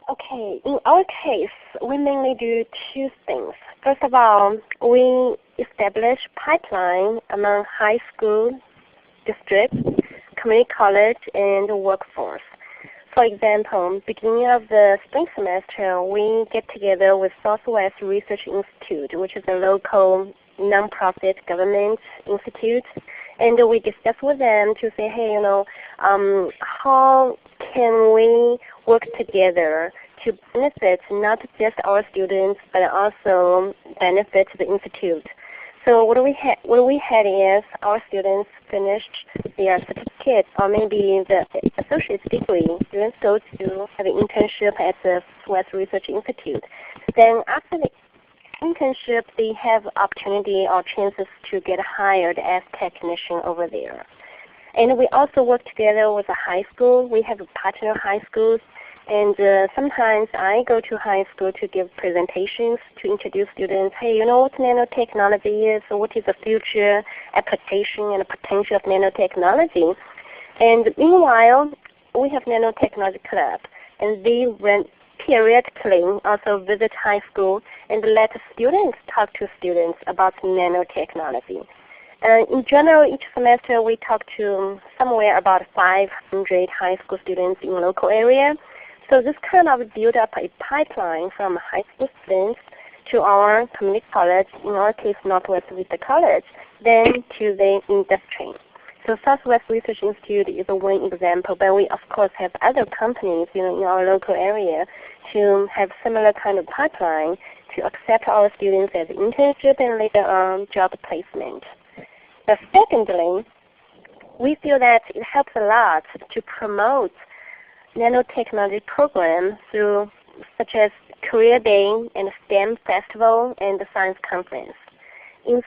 [SPEAKER 3] Okay, in our case, we mainly do two things. First of all, we establish pipeline among high school districts, community college, and workforce. For example, beginning of the spring semester, we get together with Southwest Research Institute, which is a local nonprofit government institute, and we discuss with them to say, hey, you know, how can we work together to benefit not just our students, but also benefit the institute. So what we had is our students finished their certificate or maybe the associate's degree. Students go to have an internship at the Southwest Research Institute. Then after the internship, they have opportunity or chances to get hired as technician over there. And we also work together with a high school. We have partner high schools. And sometimes I go to high school to give presentations to introduce students, hey, you know what nanotechnology is, so what is the future application and the potential of nanotechnology. And meanwhile, we have nanotechnology club, and they run periodically also visit high school and let students talk to students about nanotechnology. In general, each semester we talk to somewhere about 500 high school students in local area. So this kind of build up a pipeline from high school students to our community college, in our case Northwest Vista College, then to the industry. So Southwest Research Institute is one example, but we of course have other companies, you know, in our local area to have similar kind of pipeline to accept our students as internship and later on job placement. But secondly, we feel that it helps a lot to promote nanotechnology program through such as Career Day and STEM Festival and the Science Conference. In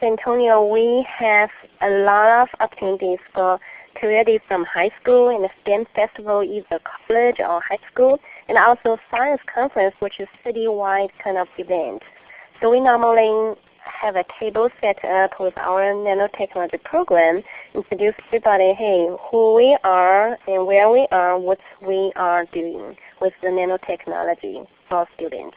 [SPEAKER 3] San Antonio, we have a lot of opportunities for Career Day from high school and the STEM Festival, either college or high school, and also Science Conference, which is citywide kind of event. So we normally have a table set up with our nanotechnology program, introduce everybody, hey, who we are and where we are, what we are doing with the nanotechnology for students.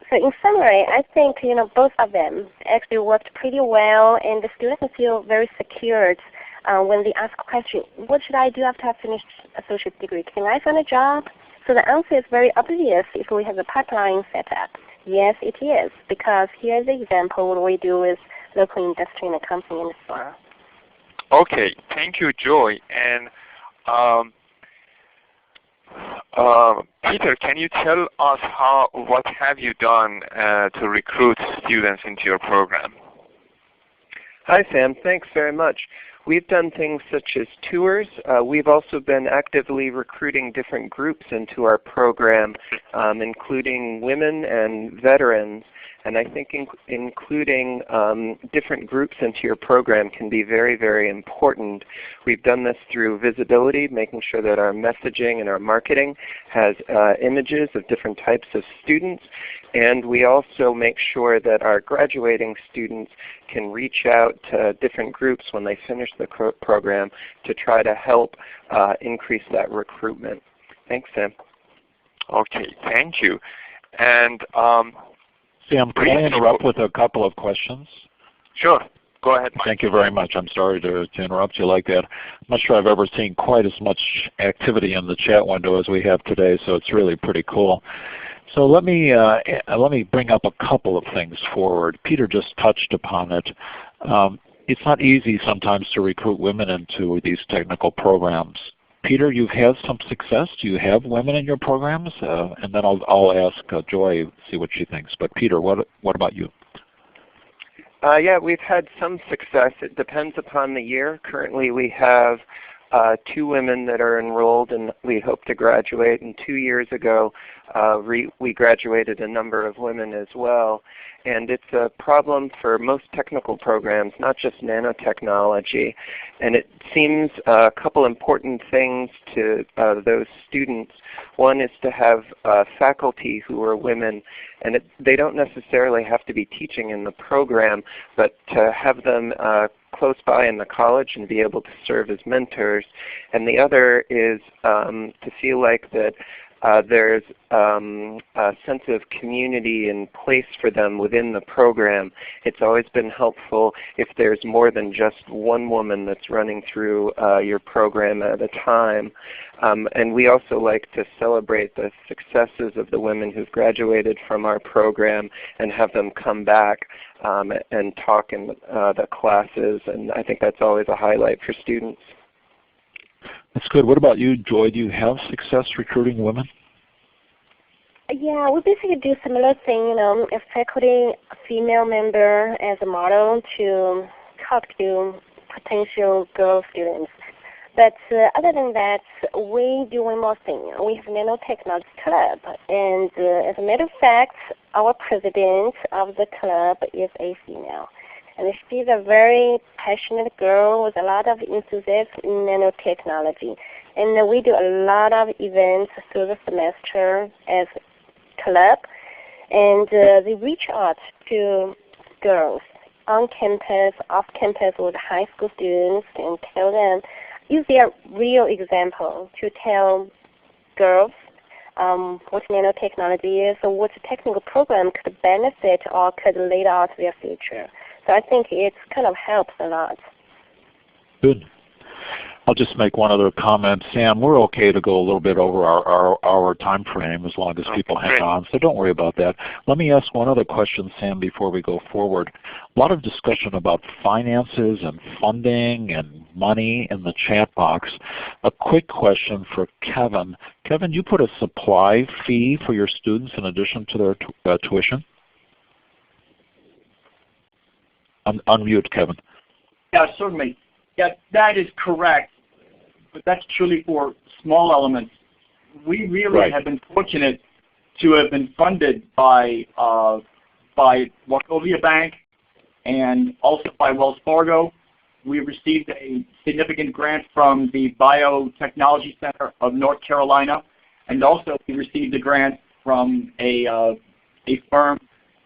[SPEAKER 3] So in summary, I think, you know, both of them actually worked pretty well, and the students feel very secured when they ask a question, what should I do after I finish associate degree? Can I find a job? So the answer is very obvious if we have a pipeline set up. Yes, it is, because here's the example what we do with local industry and a company and so on.
[SPEAKER 4] Okay, thank you, Joy. And Peter, can you tell us what have you done to recruit students into your program?
[SPEAKER 5] Hi, Sam. Thanks very much. We've done things such as tours. We've also been actively recruiting different groups into our program, including women and veterans. And I think including different groups into your program can be very, very important. We've done this through visibility, making sure that our messaging and our marketing has images of different types of students. And we also make sure that our graduating students can reach out to different groups when they finish the program to try to help increase that recruitment. Thanks, Sam.
[SPEAKER 4] Okay, thank you. And
[SPEAKER 1] Sam, can I interrupt with a couple of questions?
[SPEAKER 4] Sure. Go ahead, Mike.
[SPEAKER 1] Thank you very much. I'm sorry to interrupt you like that. I'm not sure I've ever seen quite as much activity in the chat window as we have today, so it's really pretty cool. So let me bring up a couple of things forward. Peter just touched upon it. It's not easy sometimes to recruit women into these technical programs. Peter, you've had some success. Do you have women in your programs? And then I'll ask Joy, see what she thinks. But Peter, what about you?
[SPEAKER 5] Yeah, we've had some success. It depends upon the year. Currently we have 2 women that are enrolled and we hope to graduate. And 2 years ago we graduated a number of women as well. And it's a problem for most technical programs, not just nanotechnology. And it seems a couple important things to those students. One is to have faculty who are women, and they don't necessarily have to be teaching in the program, but to have them close by in the college and be able to serve as mentors. And the other is to feel like that there's a sense of community and place for them within the program. It's always been helpful if there's more than just one woman that's running through your program at a time. And we also like to celebrate the successes of the women who've graduated from our program and have them come back and talk in the classes. And I think that's always a highlight for students.
[SPEAKER 1] That's good. What about you, Joy? Do you have success recruiting women?
[SPEAKER 3] Yeah, we basically do similar thing, a faculty female member as a model to talk to potential girl students. But other than that, we do one more thing. We have Nano Technology Club, and as a matter of fact, our president of the club is a female. And she's a very passionate girl with a lot of enthusiasm in nanotechnology. And we do a lot of events through the semester as club. And they reach out to girls on campus, off campus with high school students and tell them, use their real example to tell girls what nanotechnology is or what a technical program could benefit or could lead out their future. So I think it kind of helps a lot.
[SPEAKER 1] Good. I'll just make one other comment. Sam, we're okay to go a little bit over our time frame as long as people hang on, so don't worry about that. Let me ask one other question, Sam, before we go forward. A lot of discussion about finances and funding and money in the chat box. A quick question for Kevin. Kevin, you put a supply fee for your students in addition to their tuition? Unmute, Kevin.
[SPEAKER 2] Yeah, certainly. Yeah, that is correct. But that's truly for small elements. We really have been fortunate to have been funded by Wachovia Bank and also by Wells Fargo. We received a significant grant from the Biotechnology Center of North Carolina, and also we received a grant from a firm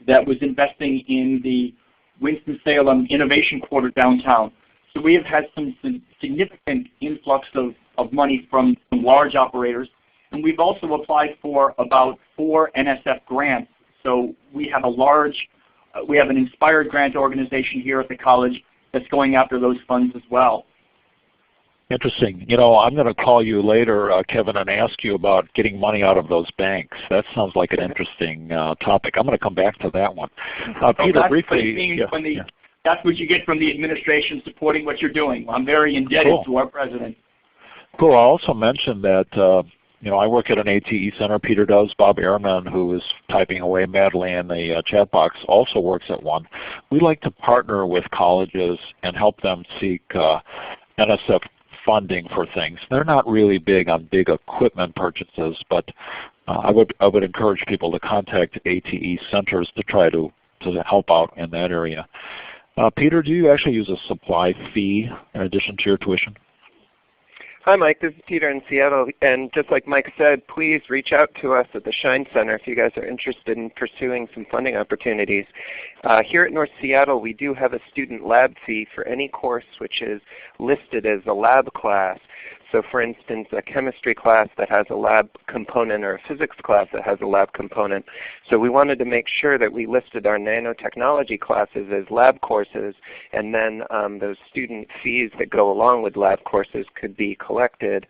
[SPEAKER 2] that was investing in the Winston-Salem Innovation Quarter downtown. So we have had some significant influx of money from some large operators. And we've also applied for about 4 NSF grants. So we have we have an inspired grant organization here at the college that's going after those funds as well.
[SPEAKER 1] Interesting. You know, I'm going to call you later, Kevin, and ask you about getting money out of those banks. That sounds like an interesting topic. I'm going to come back to that one. Peter, briefly.
[SPEAKER 2] That's what you get from the administration supporting what you're doing. I'm very indebted to our president.
[SPEAKER 1] Cool. I also mentioned that I work at an ATE center. Peter does. Bob Ehrman, who is typing away madly in the chat box, also works at one. We like to partner with colleges and help them seek NSF funding for things. They're not really big on big equipment purchases, but I would encourage people to contact ATE centers to try to to help out in that area. Peter, do you actually use a supply fee in addition to your tuition?
[SPEAKER 5] Hi Mike, this is Peter in Seattle, and just like Mike said, please reach out to us at the Shine Center if you guys are interested in pursuing some funding opportunities. Here at North Seattle, we do have a student lab fee for any course which is listed as a lab class. So for instance, a chemistry class that has a lab component or a physics class that has a lab component. So we wanted to make sure that we listed our nanotechnology classes as lab courses, and then those student fees that go along with lab courses could be collected.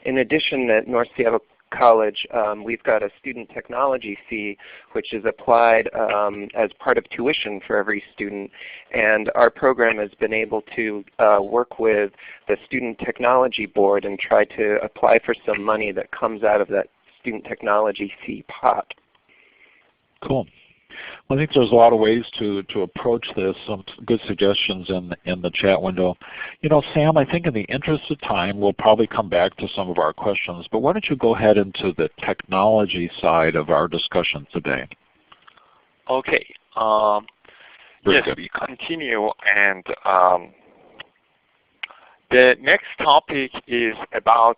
[SPEAKER 5] In addition, at North Seattle College, we've got a student technology fee which is applied as part of tuition for every student, and our program has been able to work with the Student Technology Board and try to apply for some money that comes out of that student technology fee pot.
[SPEAKER 1] Cool. Well, I think there's a lot of ways to approach this, some good suggestions in the chat window. You know, Sam, I think in the interest of time, we'll probably come back to some of our questions, but why don't you go ahead into the technology side of our discussion today?
[SPEAKER 4] Okay. Yes, we continue, and the next topic is about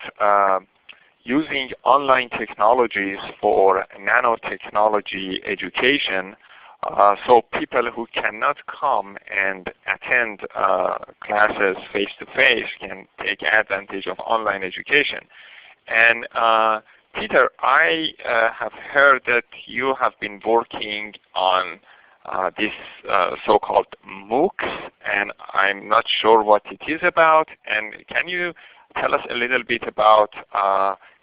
[SPEAKER 4] using online technologies for nanotechnology education, so people who cannot come and attend classes face-to-face can take advantage of online education. And Peter, I have heard that you have been working on this so-called MOOCs, and I'm not sure what it is about. And can you tell us a little bit about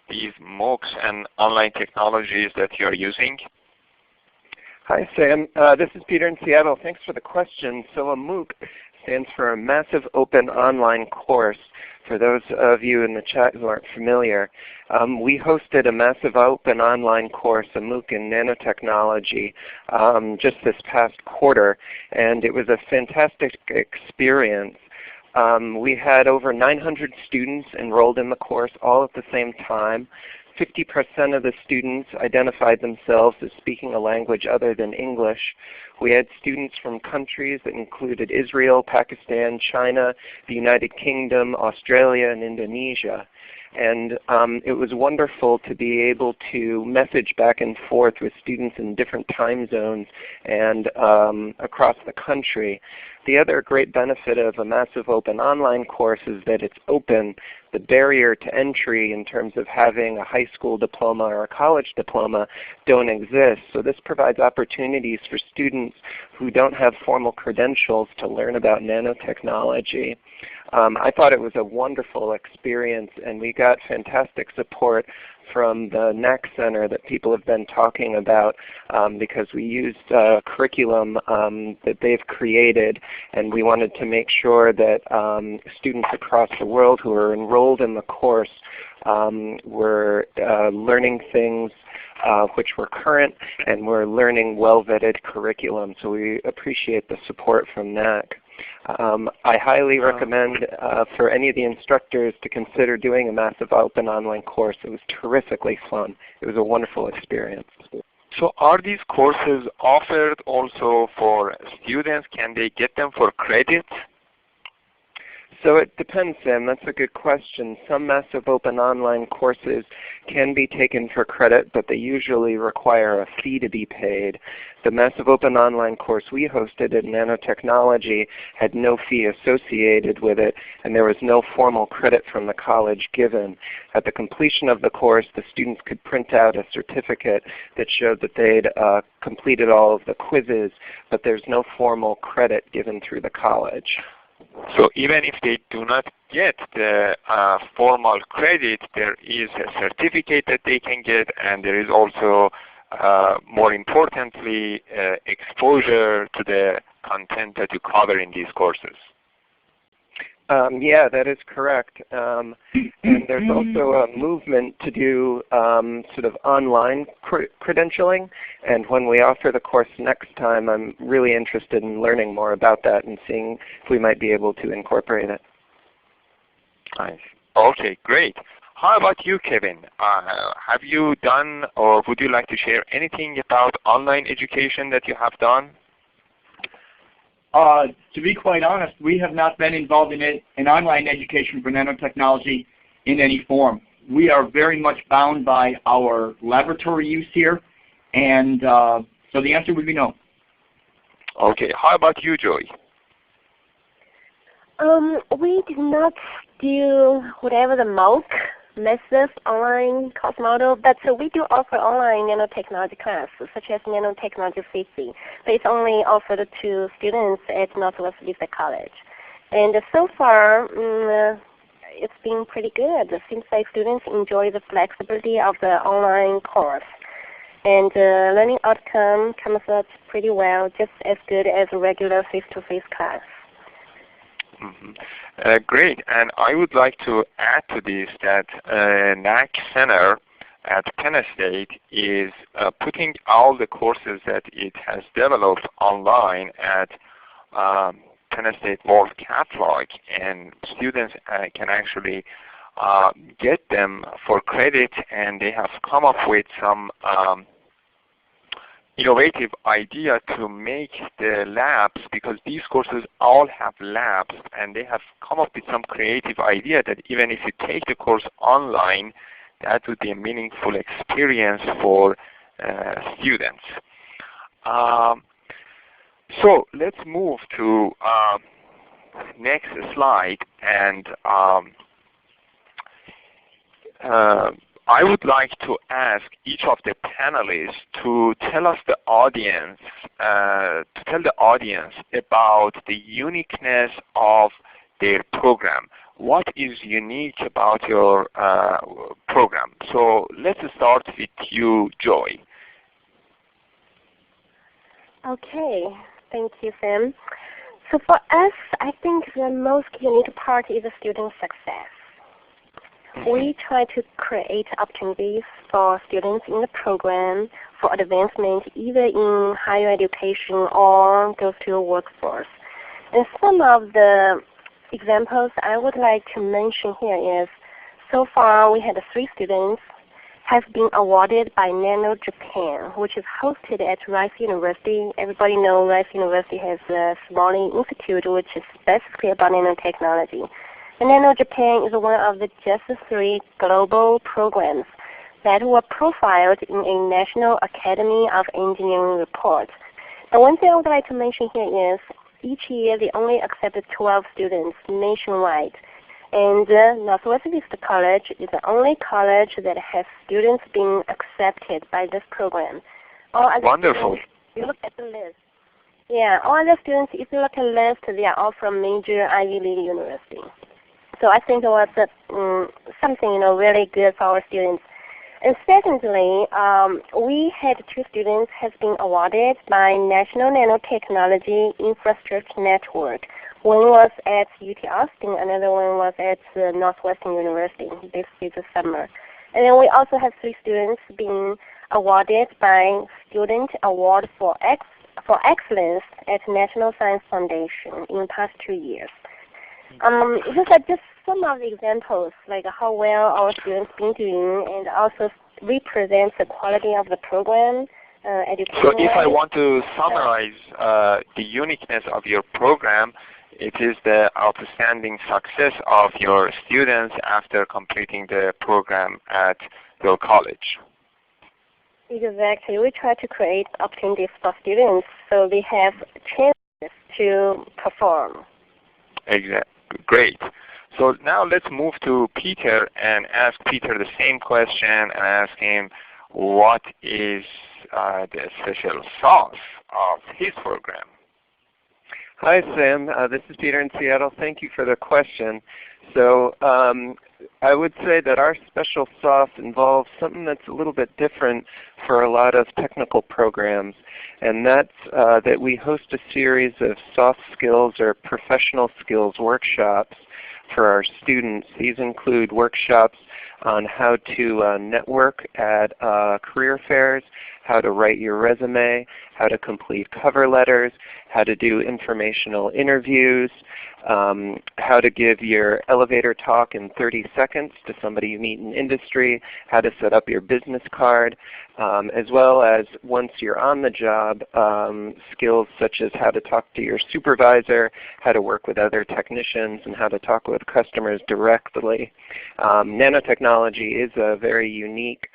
[SPEAKER 4] these MOOCs and online technologies that you're using?
[SPEAKER 5] Hi Sam, this is Peter in Seattle. Thanks for the question. So a MOOC stands for a Massive Open Online Course. For those of you in the chat who aren't familiar, we hosted a Massive Open Online Course, a MOOC in nanotechnology, just this past quarter, and it was a fantastic experience. We had over 900 students enrolled in the course all at the same time. 50% of the students identified themselves as speaking a language other than English. We had students from countries that included Israel, Pakistan, China, the United Kingdom, Australia, and Indonesia. And it was wonderful to be able to message back and forth with students in different time zones and across the country. The other great benefit of a Massive Open Online course is that it's open. The barrier to entry in terms of having a high school diploma or a college diploma don't exist. So this provides opportunities for students who don't have formal credentials to learn about nanotechnology. I thought it was a wonderful experience, and we got fantastic support from the NAC Center that people have been talking about because we used a curriculum that they've created, and we wanted to make sure that students across the world who are enrolled in the course were learning things which were current, and were learning well-vetted curriculum. So we appreciate the support from NAC. I highly recommend for any of the instructors to consider doing a Massive Open Online course. It was terrifically fun. It was a wonderful experience.
[SPEAKER 4] So are these courses offered also for students? Can they get them for credit?
[SPEAKER 5] So it depends, Sam. That's a good question. Some Massive Open Online courses can be taken for credit, but they usually require a fee to be paid. The Massive Open Online course we hosted at Nanotechnology had no fee associated with it, and there was no formal credit from the college given. At the completion of the course, the students could print out a certificate that showed that they'd completed all of the quizzes, but there's no formal credit given through the college.
[SPEAKER 4] So even if they do not get the formal credit, there is a certificate that they can get, and there is also, more importantly, exposure to the content that you cover in these courses.
[SPEAKER 5] Yeah, that is correct. And there's also a movement to do sort of online credentialing. And when we offer the course next time, I'm really interested in learning more about that and seeing if we might be able to incorporate it.
[SPEAKER 4] Nice. Okay, great. How about you, Kevin? Have you done, or would you like to share anything about online education that you have done?
[SPEAKER 2] To be quite honest, we have not been involved in online education for nanotechnology in any form. We are very much bound by our laboratory use here, and so the answer would be no.
[SPEAKER 4] Okay. How about you, Joey?
[SPEAKER 3] We did not do whatever the MOOC massive online course model, but we do offer online nanotechnology classes, such as nanotechnology safety, but it's only offered to students at Northwest Vista College. And so far, it's been pretty good. It seems like students enjoy the flexibility of the online course. And learning outcome comes out pretty well, just as good as a regular face-to-face class.
[SPEAKER 4] Great, and I would like to add to this that NAC Center at Penn State is putting all the courses that it has developed online at Penn State World Catalog, and students can actually get them for credit, and they have come up with some innovative idea to make the labs, because these courses all have labs, and they have come up with some creative idea that even if you take the course online, that would be a meaningful experience for students. So let's move to next slide, and I would like to ask each of the panelists to tell us the audience, about the uniqueness of their program. What is unique about your program? So let's start with you, Joy.
[SPEAKER 3] Okay, thank you, Sam. So for us, I think the most unique part is the student success. We try to create opportunities for students in the program for advancement either in higher education or go to the workforce. And some of the examples I would like to mention here is, so far we had 3 students have been awarded by Nano Japan, which is hosted at Rice University. Everybody knows Rice University has a Smalley Institute, which is specifically about nanotechnology. And Nano Japan is one of the just 3 global programs that were profiled in a National Academy of Engineering report. And one thing I would like to mention here is, each year they only accept 12 students nationwide. And Northwest Vista College is the only college that has students being accepted by this program.
[SPEAKER 4] Wonderful.
[SPEAKER 3] Students, if you look at the list. Yeah, all the students, if you look at the list, they are all from major Ivy League universities. So I think it was something really good for our students. And secondly, we had 2 students has been awarded by National Nanotechnology Infrastructure Network. One was at UT Austin, another one was at Northwestern University this summer. And then we also have 3 students being awarded by Student Award for Excellence at National Science Foundation in the past 2 years. These are just some of the examples, like how well our students been doing, and also represents the quality of the program.
[SPEAKER 4] So if I want to summarize the uniqueness of your program, it is the outstanding success of your students after completing the program at your college.
[SPEAKER 3] Exactly. We try to create opportunities for students so they have chances to perform.
[SPEAKER 4] Exactly. Great. So now let's move to Peter and ask Peter the same question and ask him what is the special sauce of his program.
[SPEAKER 5] Hi, Sam. This is Peter in Seattle. Thank you for the question. So I would say that our special sauce involves something that's a little bit different for a lot of technical programs, and that's that we host a series of soft skills or professional skills workshops for our students. These include workshops on how to network at career fairs, how to write your resume, how to complete cover letters, how to do informational interviews, how to give your elevator talk in 30 seconds to somebody you meet in industry, how to set up your business card, as well as once you're on the job, skills such as how to talk to your supervisor, how to work with other technicians, and how to talk with customers directly. Nanotechnology is a very unique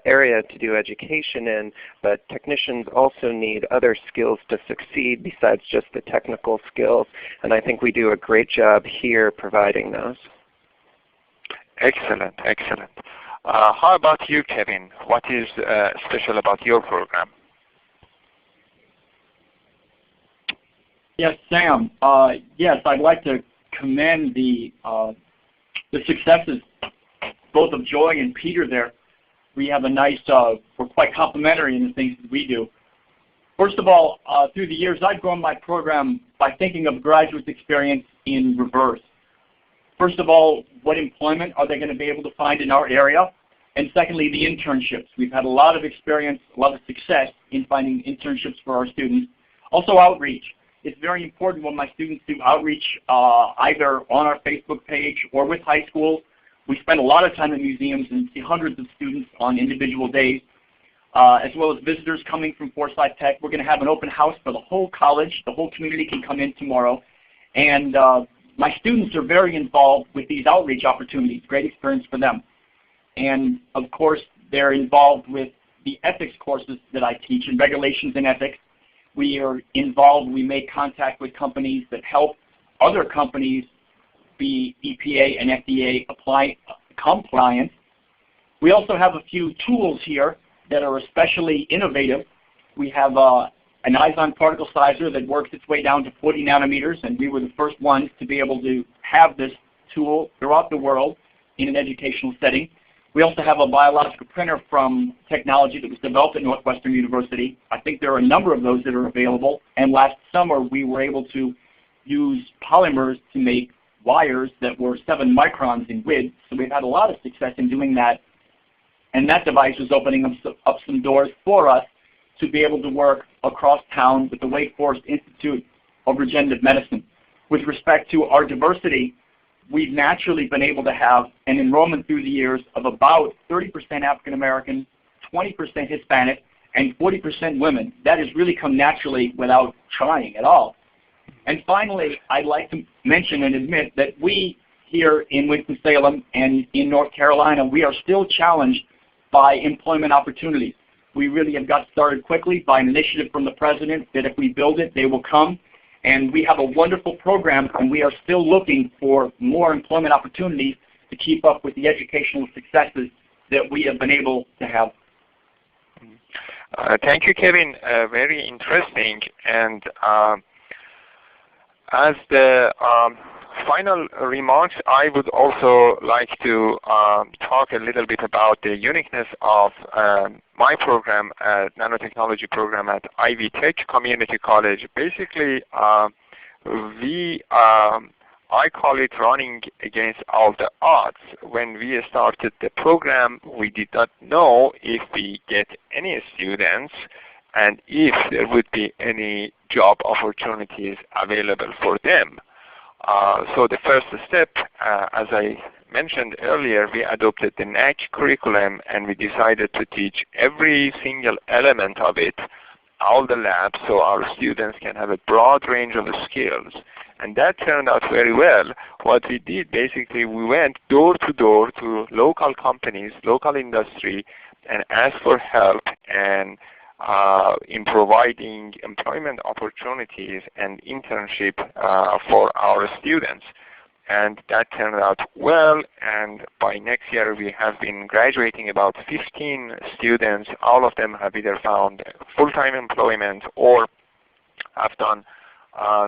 [SPEAKER 5] area to do education in, but technicians also need other skills to succeed besides just the technical skills, and I think we do a great job here providing those.
[SPEAKER 4] Excellent, excellent. How about you, Kevin? What is special about your program?
[SPEAKER 2] Yes, Sam. Yes, I'd like to commend the successes both of Joy and Peter there. We have a nice, we're quite complementary in the things that we do. First of all, through the years, I've grown my program by thinking of graduate experience in reverse. First of all, what employment are they going to be able to find in our area? And secondly, the internships. We've had a lot of experience, a lot of success in finding internships for our students. Also outreach. It's very important when my students do outreach either on our Facebook page or with high schools. We spend a lot of time in museums and see hundreds of students on individual days, as well as visitors coming from Forsyth Tech. We're going to have an open house for the whole college. The whole community can come in tomorrow. And my students are very involved with these outreach opportunities. Great experience for them. And of course, they're involved with the ethics courses that I teach in regulations and ethics. We are involved, we make contact with companies that help other companies be EPA and FDA compliant. We also have a few tools here that are especially innovative. We have an Izon particle sizer that works its way down to 40 nanometers, and we were the first ones to be able to have this tool throughout the world in an educational setting. We also have a biological printer from technology that was developed at Northwestern University. I think there are a number of those that are available, and last summer we were able to use polymers to make wires that were 7 microns in width, so we've had a lot of success in doing that, and that device was opening up some doors for us to be able to work across town with the Wake Forest Institute of Regenerative Medicine. With respect to our diversity, we've naturally been able to have an enrollment through the years of about 30% African American, 20% Hispanic, and 40% women. That has really come naturally without trying at all. And finally, I'd like to mention and admit that we here in Winston-Salem and in North Carolina, we are still challenged by employment opportunities. We really have got started quickly by an initiative from the President that if we build it, they will come. And we have a wonderful program, and we are still looking for more employment opportunities to keep up with the educational successes that we have been able to have.
[SPEAKER 4] Thank you, Kevin. Very interesting. And as the final remarks, I would also like to talk a little bit about the uniqueness of my program, nanotechnology program at Ivy Tech Community College. Basically, I call it running against all the odds. When we started the program, we did not know if we get any students and if there would be any job opportunities available for them. So the first step, as I mentioned earlier, we adopted the NAC curriculum and we decided to teach every single element of it, all the labs, so our students can have a broad range of skills. And that turned out very well. What we did, basically, we went door to door to local companies, local industry, and asked for help and in providing employment opportunities and internship for our students. And that turned out well, and by next year we have been graduating about 15 students. All of them have either found full-time employment or have done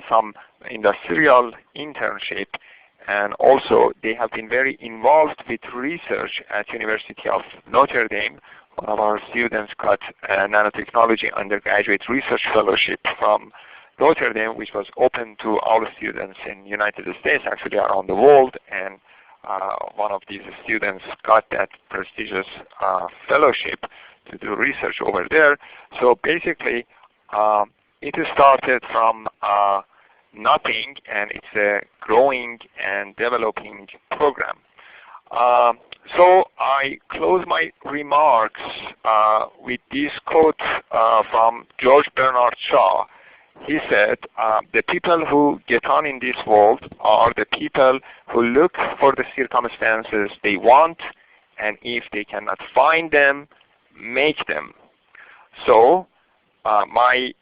[SPEAKER 4] some industrial internship, and also they have been very involved with research at University of Notre Dame. One of our students got a nanotechnology undergraduate research fellowship from Notre Dame, which was open to all students in the United States, actually around the world, and one of these students got that prestigious fellowship to do research over there. So basically, it started from nothing, and it's a growing and developing program. So I close my remarks with this quote from George Bernard Shaw. He said, the people who get on in this world are the people who look for the circumstances they want, and if they cannot find them, make them. So my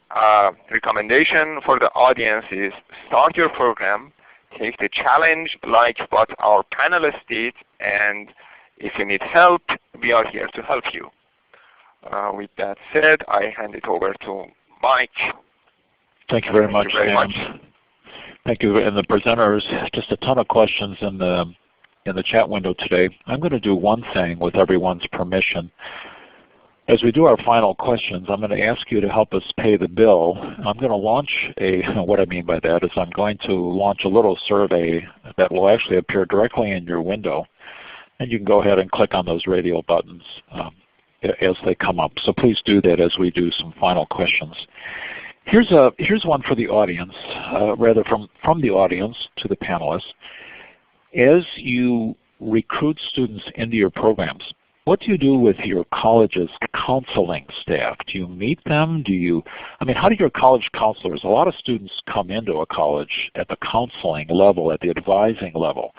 [SPEAKER 4] recommendation for the audience is start your program, take the challenge like what our panelists did, and if you need help, we are here to help you. With that said, I hand it over to Mike.
[SPEAKER 1] Thank you very much, Sam. Thank you. And the presenters, just a ton of questions in the chat window today. I'm going to do one thing with everyone's permission. As we do our final questions, I'm going to ask you to help us pay the bill. I'm going to launch what I mean by that is I'm going to launch a little survey that will actually appear directly in your window. And you can go ahead and click on those radio buttons as they come up. So please do that as we do some final questions. Here's one for the audience, rather from the audience to the panelists. As you recruit students into your programs, what do you do with your college's counseling staff? Do you meet them? How do your college counselors, a lot of students come into a college at the counseling level, at the advising level.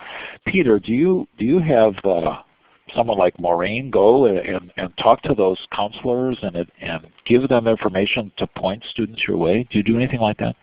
[SPEAKER 1] Peter, do you have someone like Maureen go and talk to those counselors and give them information to point students your way? Do you do anything like that?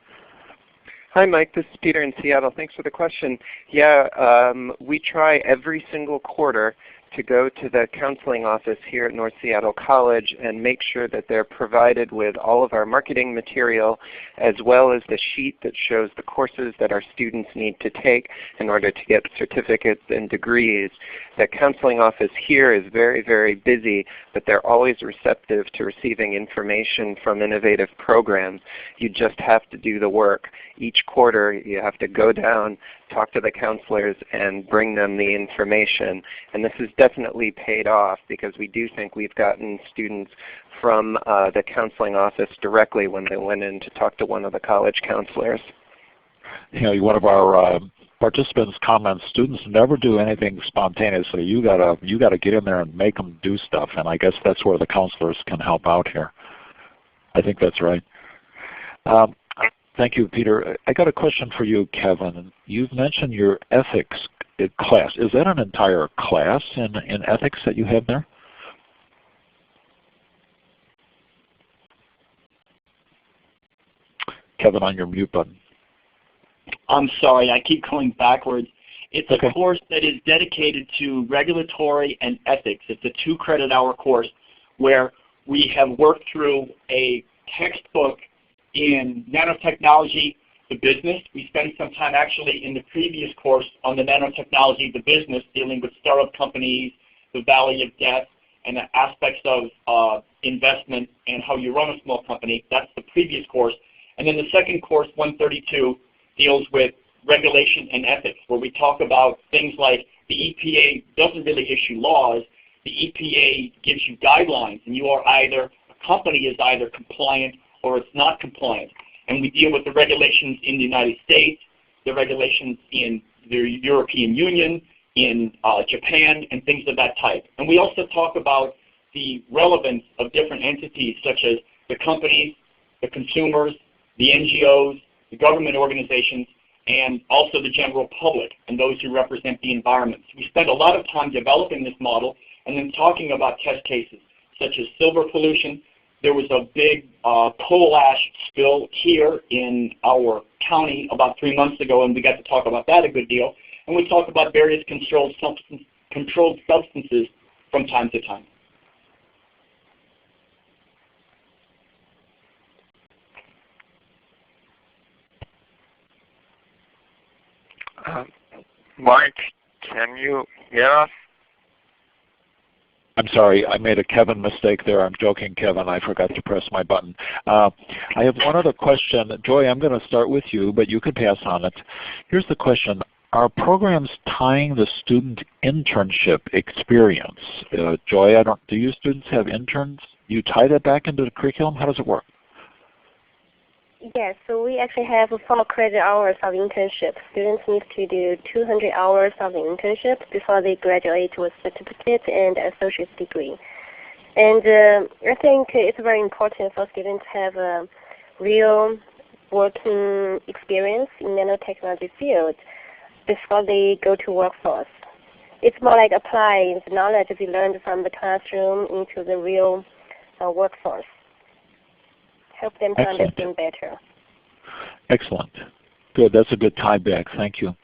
[SPEAKER 5] Hi, Mike. This is Peter in Seattle. Thanks for the question. Yeah, we try every single quarter to go to the counseling office here at North Seattle College and make sure that they're provided with all of our marketing material as well as the sheet that shows the courses that our students need to take in order to get certificates and degrees. The counseling office here is very, very busy, but they're always receptive to receiving information from innovative programs. You just have to do the work. Each quarter you have to go down, talk to the counselors, and bring them the information. And this has definitely paid off because we do think we've gotten students from the counseling office directly when they went in to talk to one of the college counselors.
[SPEAKER 1] One of our participants comments, students never do anything spontaneously. You gotta get in there and make them do stuff, and I guess that's where the counselors can help out here. I think that's right. Thank you, Peter. I got a question for you, Kevin. You've mentioned your ethics class. Is that an entire class in ethics that you have there? Kevin, on your mute button.
[SPEAKER 2] I'm sorry, I keep going backwards. It's
[SPEAKER 1] okay.
[SPEAKER 2] A course that is dedicated to regulatory and ethics. It's a 2-credit-hour course where we have worked through a textbook in nanotechnology, the business. We spent some time actually in the previous course on the nanotechnology, the business, dealing with startup companies, the valley of death, and the aspects of investment and how you run a small company. That's the previous course. And then the second course, 132, deals with regulation and ethics, where we talk about things like the EPA doesn't really issue laws. The EPA gives you guidelines, and you are either, a company is either compliant or it's not compliant. And we deal with the regulations in the United States, the regulations in the European Union, in Japan, and things of that type. And we also talk about the relevance of different entities such as the companies, the consumers, the NGOs, the government organizations, and also the general public and those who represent the environment. So we spend a lot of time developing this model and then talking about test cases such as silver pollution. There was a big coal ash spill here in our county about 3 months ago, and we got to talk about that a good deal. And we talk about various controlled substances from time to time.
[SPEAKER 4] Mike, can you hear us?
[SPEAKER 1] I'm sorry, I made a Kevin mistake there. I'm joking, Kevin. I forgot to press my button. I have one other question. Joy, I'm going to start with you, but you can pass on it. Here's the question. Are programs tying the student internship experience? Joy, do you students have interns you tie that back into the curriculum? How does it work?
[SPEAKER 3] Yes, so we actually have 4 credit hours of internship. Students need to do 200 hours of internship before they graduate with certificate and associate's degree. And I think it's very important for students to have a real working experience in nanotechnology field before they go to workforce. It's more like applying the knowledge they learned from the classroom into the real workforce. Help them to understand better.
[SPEAKER 1] Excellent. Good. That's a good tie back. Thank you.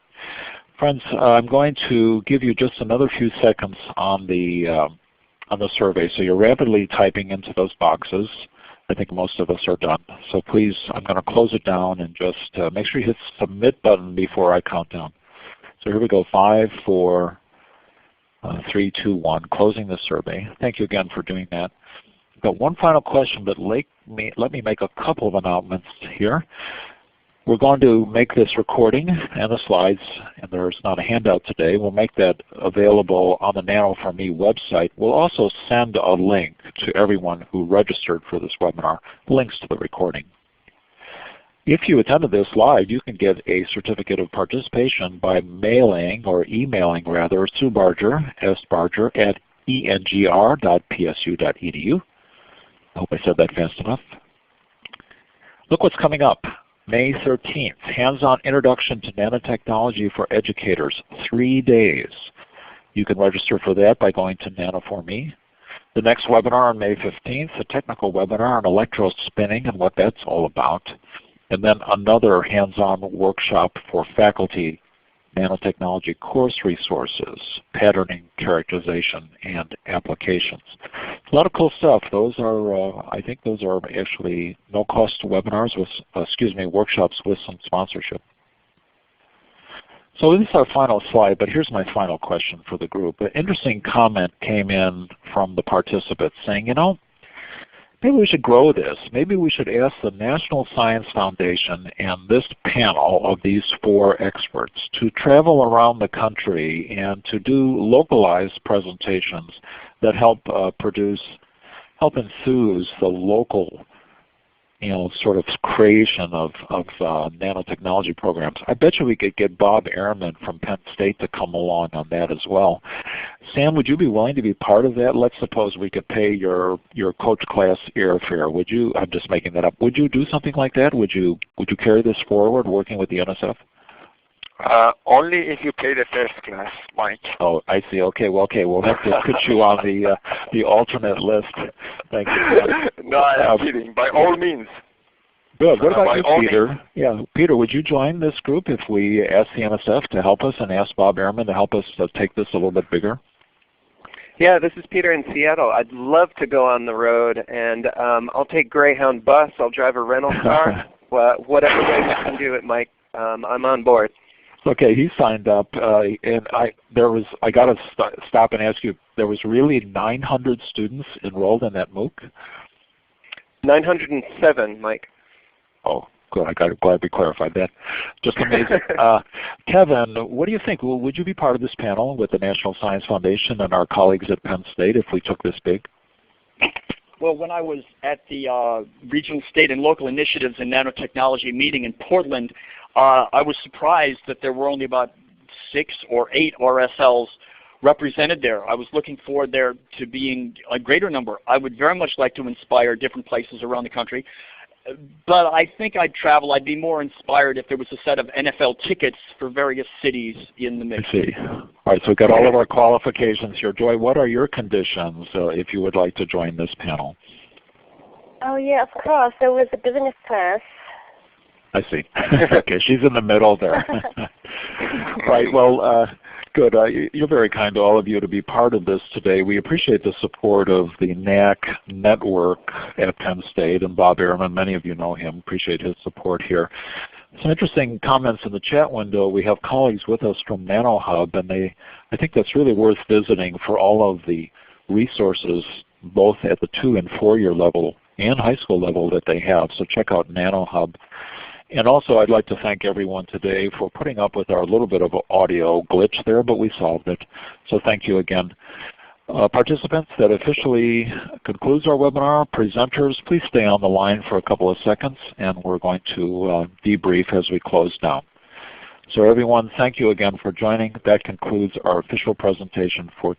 [SPEAKER 1] Friends, I'm going to give you just another few seconds on the survey. So you're rapidly typing into those boxes. I think most of us are done. So please, I'm going to close it down and just make sure you hit the submit button before I count down. So here we go. 5, 4, 3, 2, 1. Closing the survey. Thank you again for doing that. Got one final question, but let me make a couple of announcements here. We're going to make this recording and the slides, and there's not a handout today. We'll make that available on the Nano4Me website. We'll also send a link to everyone who registered for this webinar, links to the recording. If you attended this live, you can get a certificate of participation by mailing or emailing rather Sue Barger, S-Barger at engr.psu.edu. I hope I said that fast enough. Look what's coming up. May 13th, hands-on introduction to nanotechnology for educators, 3 days. You can register for that by going to Nano4Me. The next webinar on May 15th, a technical webinar on electrospinning and what that's all about. And then another hands-on workshop for faculty, nanotechnology course resources, patterning, characterization, and applications. A lot of cool stuff. Those are, I think those are actually no-cost webinars with, workshops with some sponsorship. So this is our final slide, but here's my final question for the group. An interesting comment came in from the participants saying, you know, maybe we should grow this. Maybe we should ask the National Science Foundation and this panel of these 4 experts to travel around the country and to do localized presentations that help enthuse the local, sort of creation of nanotechnology programs. I bet you we could get Bob Ehrman from Penn State to come along on that as well. Sam, would you be willing to be part of that? Let's suppose we could pay your coach class airfare. Would you? I'm just making that up. Would you do something like that? Would you carry this forward, working with the NSF?
[SPEAKER 4] Only if you pay the first class, Mike.
[SPEAKER 1] Oh, I see. Okay, we'll have to put you on the alternate list. Thank you.
[SPEAKER 4] No, I'm kidding. By all means.
[SPEAKER 1] Good. What about you, Peter? Yeah, Peter, would you join this group if we ask the NSF to help us and ask Bob Ehrman to help us take this a little bit bigger?
[SPEAKER 5] Yeah, this is Peter in Seattle. I'd love to go on the road, and I'll take Greyhound bus. I'll drive a rental car. Whatever way we can do it, Mike. I'm on board.
[SPEAKER 1] Okay, he signed up, and I got to stop and ask you. There was really 900 students enrolled in that MOOC.
[SPEAKER 5] 907, Mike.
[SPEAKER 1] Oh, good. Glad we clarified that. Just amazing. Kevin, what do you think? Would you be part of this panel with the National Science Foundation and our colleagues at Penn State if we took this big?
[SPEAKER 2] Well, when I was at the Regional, State, and Local Initiatives in Nanotechnology meeting in Portland, I was surprised that there were only about 6 or 8 RSLs represented there. I was looking forward there to being a greater number. I would very much like to inspire different places around the country. But I think I'd travel. I'd be more inspired if there was a set of NFL tickets for various cities in the mix.
[SPEAKER 1] I see. All right, so we've got all of our qualifications here. Joy, what are your conditions if you would like to join this panel?
[SPEAKER 3] Oh, yeah, of course. There was a business class.
[SPEAKER 1] I see. Okay, she's in the middle there. Right, well, good. You're very kind to all of you to be part of this today. We appreciate the support of the NAC network at Penn State and Bob Ehrman. Many of you know him. Appreciate his support here. Some interesting comments in the chat window. We have colleagues with us from NanoHub, and I think that's really worth visiting for all of the resources, both at the 2- and 4-year level and high school level that they have. So check out NanoHub. And also I'd like to thank everyone today for putting up with our little bit of audio glitch there, but we solved it. So thank you again. Participants, that officially concludes our webinar. Presenters, please stay on the line for a couple of seconds, and we're going to debrief as we close down. So everyone, thank you again for joining. That concludes our official presentation for